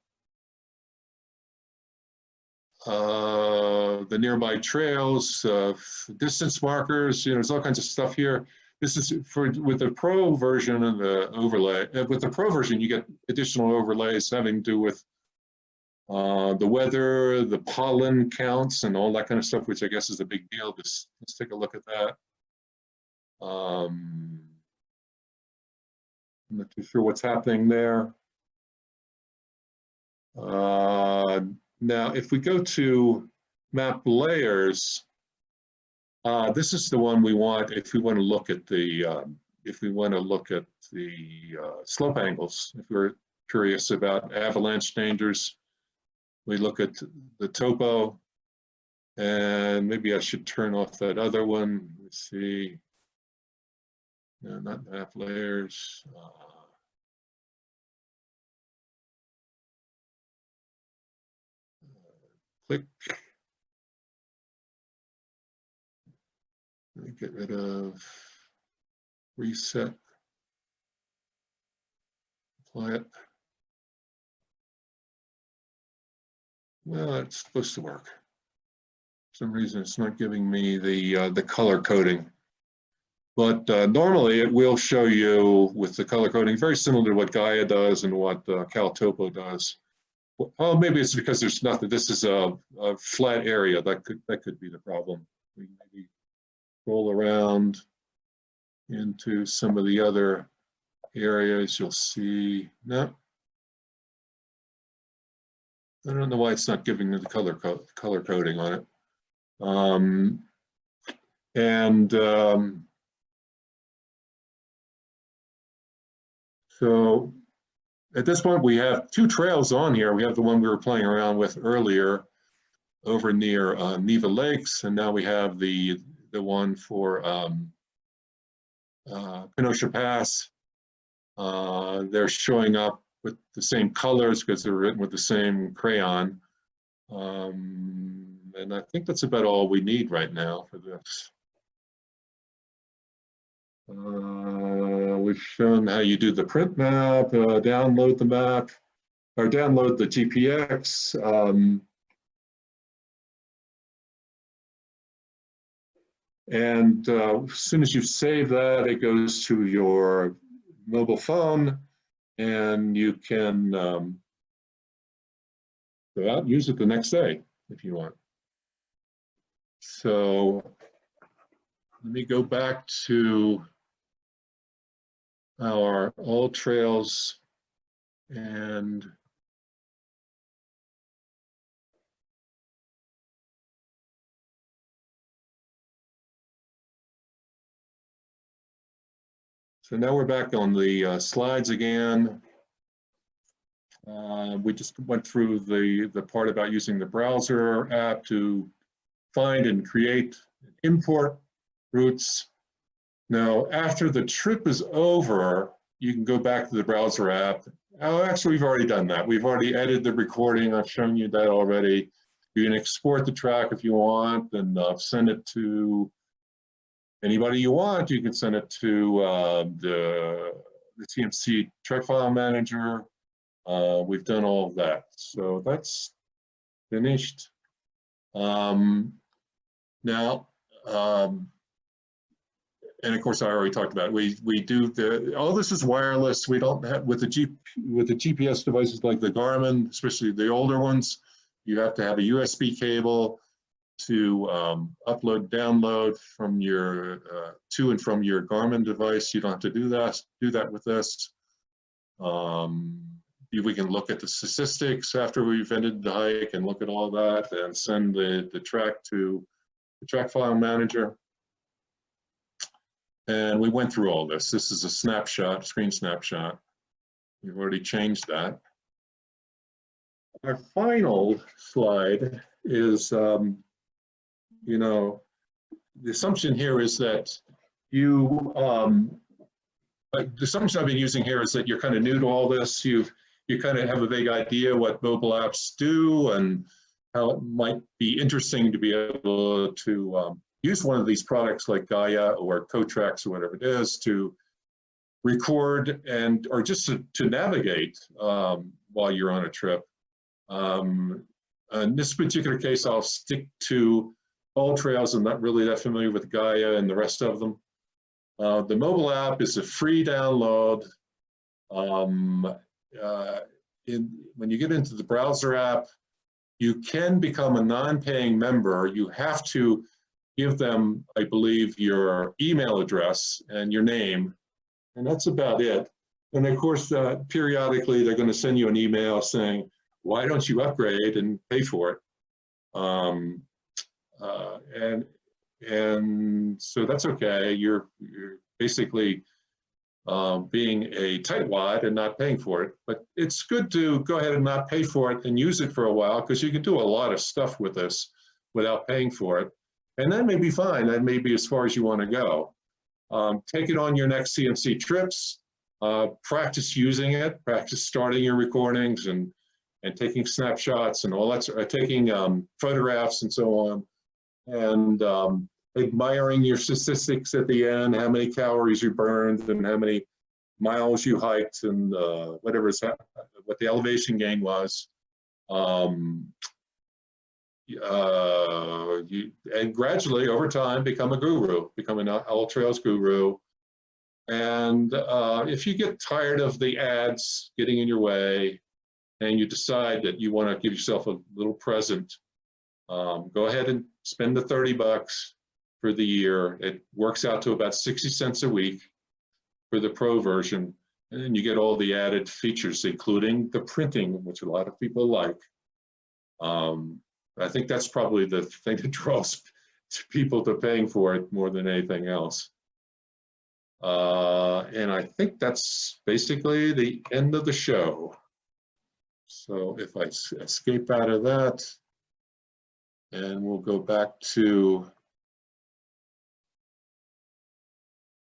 B: nearby trails, distance markers, there's all kinds of stuff here. This is for with the pro version of the overlay. With the pro version, you get additional overlays having to do with the weather, the pollen counts, and all that kind of stuff, which I guess is a big deal. Let's take a look at that. I'm not too sure what's happening there. Now, if we go to map layers, this is the one we want if we want to look at the slope angles. If we're curious about avalanche dangers, we look at the topo, and maybe I should turn off that other one. Let's see. No, not map layers. Click. Let me get rid of reset. Apply it. Well, it's supposed to work. For some reason, it's not giving me the color coding. But normally, it will show you with the color coding, very similar to what Gaia does and what CalTopo does. Oh, maybe it's because there's nothing. This is a flat area. That could be the problem. We maybe roll around into some of the other areas. You'll see. No, I don't know why it's not giving me the color coding on it. So at this point, we have two trails on here. We have the one we were playing around with earlier over near Neva Lakes, and now we have the one for Kenosha Pass. They're showing up with the same colors because they're written with the same crayon. And I think that's about all we need right now for this. We've shown how you do the print map, download the map, or download the GPX. And as soon as you save that, it goes to your mobile phone, and you can go out and use it the next day if you want. So let me go back to our AllTrails and so now we're back on the slides again. We just went through the part about using the browser app to find and create and import routes. Now, after the trip is over, you can go back to the browser app. Oh, actually, we've already done that. We've already edited the recording. I've shown you that already. You can export the track if you want and send it to anybody you want. You can send it to the TMC track file manager. We've done all of that. So that's finished. Now, and of course, I already talked about it. We do all this is wireless. We don't have with the GPS devices like the Garmin, especially the older ones. You have to have a USB cable to upload, download from your to and from your Garmin device. You don't have to do that with this. We can look at the statistics after we've ended the hike and look at all that and send the track to the track file manager. And we went through all this. This is a snapshot, screen snapshot. We've already changed that. Our final slide is, you know, the assumption here is that you, the assumption I've been using here is that you're kind of new to all this. You kind of have a vague idea what mobile apps do and how it might be interesting to be able to use one of these products like Gaia or CoTrax or whatever it is to record and or just to navigate while you're on a trip. In this particular case, I'll stick to AllTrails. I'm not really that familiar with Gaia and the rest of them. The mobile app is a free download. When you get into the browser app, you can become a non-paying member. You have to give them, I believe, your email address and your name, and that's about it. And of course, periodically, they're going to send you an email saying, why don't you upgrade and pay for it? And so that's okay. You're basically being a tightwad and not paying for it. But it's good to go ahead and not pay for it and use it for a while, because you can do a lot of stuff with this without paying for it. And that may be fine. That may be as far as you want to go. Take it on your next CMC trips. Practice using it. Practice starting your recordings and taking snapshots and all that, taking photographs and so on, and admiring your statistics at the end, how many calories you burned and how many miles you hiked and what the elevation gain was. And gradually over time become a guru, become an AllTrails guru. And if you get tired of the ads getting in your way, and you decide that you want to give yourself a little present, go ahead and spend the $30 for the year. It works out to about 60 cents a week for the pro version. And then you get all the added features, including the printing, which a lot of people like. I think that's probably the thing that draws people to paying for it more than anything else. And I think that's basically the end of the show. So if I escape out of that, and we'll go back to,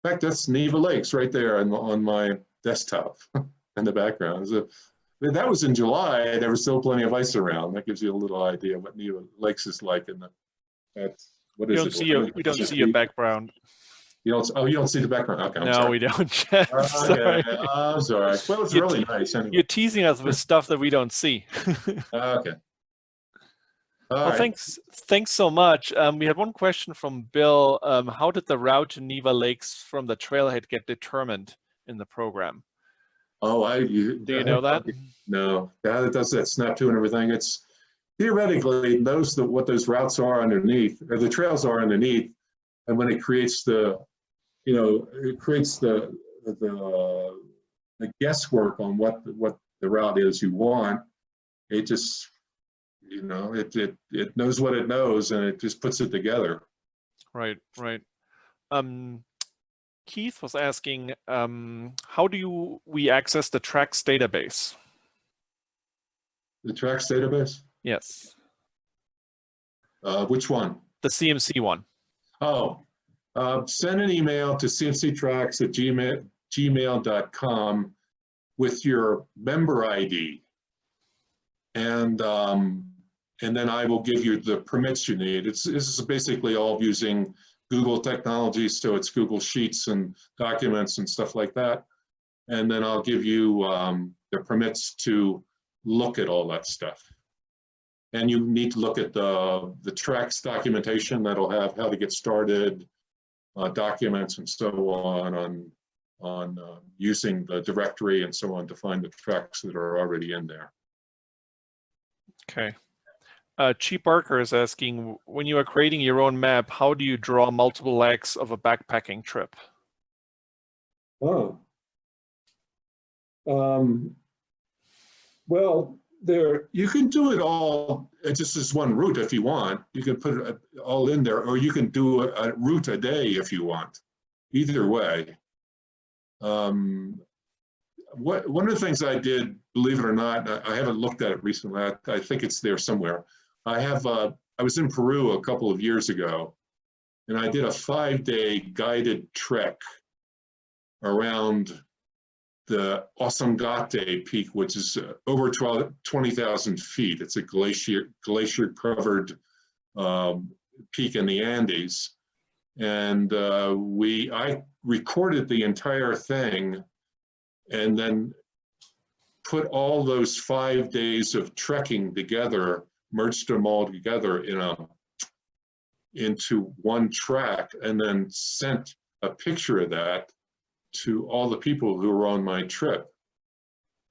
B: in fact, that's Neva Lakes right there on my desktop in the background. So that was in July. There was still plenty of ice around. That gives you a little idea what Neva Lakes is like. In what is it?
A: We don't see your background.
B: You don't see the background. Okay, I'm
A: no,
B: sorry.
A: We don't. Sorry.
B: Okay, I'm sorry. Well, it's really nice. Anyway.
A: You're teasing us with stuff that we don't see.
B: Okay.
A: Well, thanks so much. We had one question from Bill. How did the route to Neva Lakes from the trailhead get determined in the program?
B: Oh, do
A: you know that?
B: No, that does that snap to and everything. It's theoretically knows what those routes are underneath, or the trails are underneath, and when it creates the, it creates the guesswork on what the route is you want. It just, it knows what it knows, and it just puts it together.
A: Right. Keith was asking, how do we access the tracks database?
B: The tracks database?
A: Yes.
B: Which one?
A: The CMC one.
B: Oh, send an email to cmctracks@gmail.com with your member ID, and then I will give you the permits you need. This is basically all using Google technology, so it's Google Sheets and documents and stuff like that. And then I'll give you the permits to look at all that stuff. And you need to look at the tracks documentation that'll have how to get started, documents and so on using the directory and so on to find the tracks that are already in there.
A: Okay. Cheap Barker is asking, when you are creating your own map, how do you draw multiple legs of a backpacking trip?
B: Oh. Well, you can do it all just as one route if you want. You can put it all in there, or you can do a route a day if you want. Either way. One of the things I did, believe it or not, I haven't looked at it recently. I think it's there somewhere. I was in Peru a couple of years ago, and I did a 5-day guided trek around the Osangate Peak, which is over 20,000 feet. It's a glacier-covered peak in the Andes. And I recorded the entire thing and then put all those 5 days of trekking together, merged them all together into one track, and then sent a picture of that to all the people who were on my trip.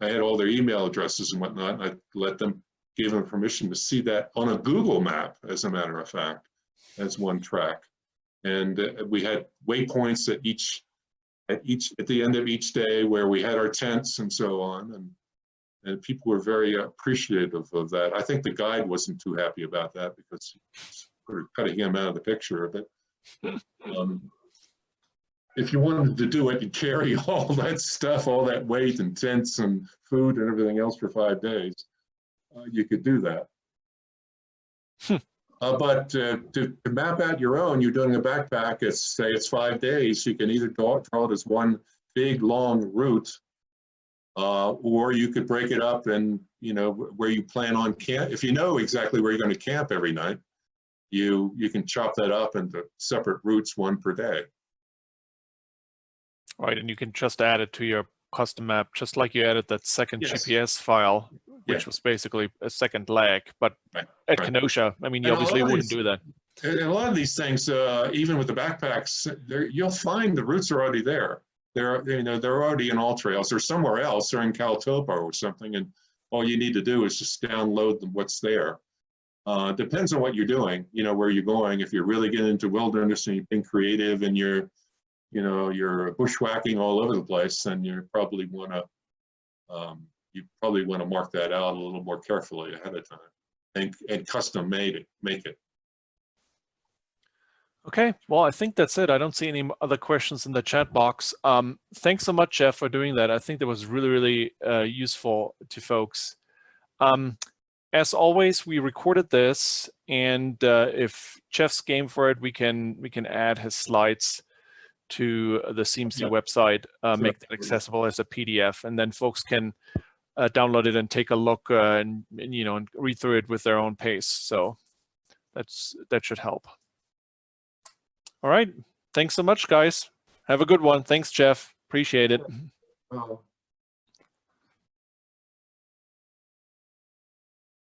B: I had all their email addresses and whatnot, and I gave them permission to see that on a Google map, as a matter of fact, as one track. And we had waypoints at the end of each day where we had our tents and so on, and people were very appreciative of that. I think the guide wasn't too happy about that because we're cutting him out of the picture. But if you wanted to do it, you carry all that stuff, all that weight and tents and food and everything else for 5 days, you could do that. But to map out your own, you're doing a backpack, say it's 5 days, you can either draw it as one big long route, or you could break it up and, where you plan on camp. If you know exactly where you're going to camp every night, you can chop that up into separate routes, one per day.
A: Right, and you can just add it to your custom map, just like you added that second
B: Yes.
A: GPS file, which
B: Yeah.
A: was basically a second leg. But
B: Right,
A: at
B: right.
A: Kenosha, I mean, you
B: And
A: obviously
B: all
A: wouldn't
B: these-
A: do that.
B: And a lot of these things, even with the backpacks, you'll find the routes are already there. They're already in AllTrails. They're somewhere else. They're in Caltopo or something, and all you need to do is just download what's there. Depends on what you're doing, where you're going. If you're really getting into wilderness and you've been creative and you're bushwhacking all over the place, then you probably want to mark that out a little more carefully ahead of time and custom make it.
A: Okay, well, I think that's it. I don't see any other questions in the chat box. Thanks so much, Jeff, for doing that. I think that was really, really useful to folks. As always, we recorded this, and if Jeff's game for it, we can add his slides to the CMC website, make that accessible as a PDF, and then folks can download it and take a look and read through it with their own pace. So that should help. All right. Thanks so much, guys. Have a good one. Thanks, Jeff. Appreciate it.
B: Oh.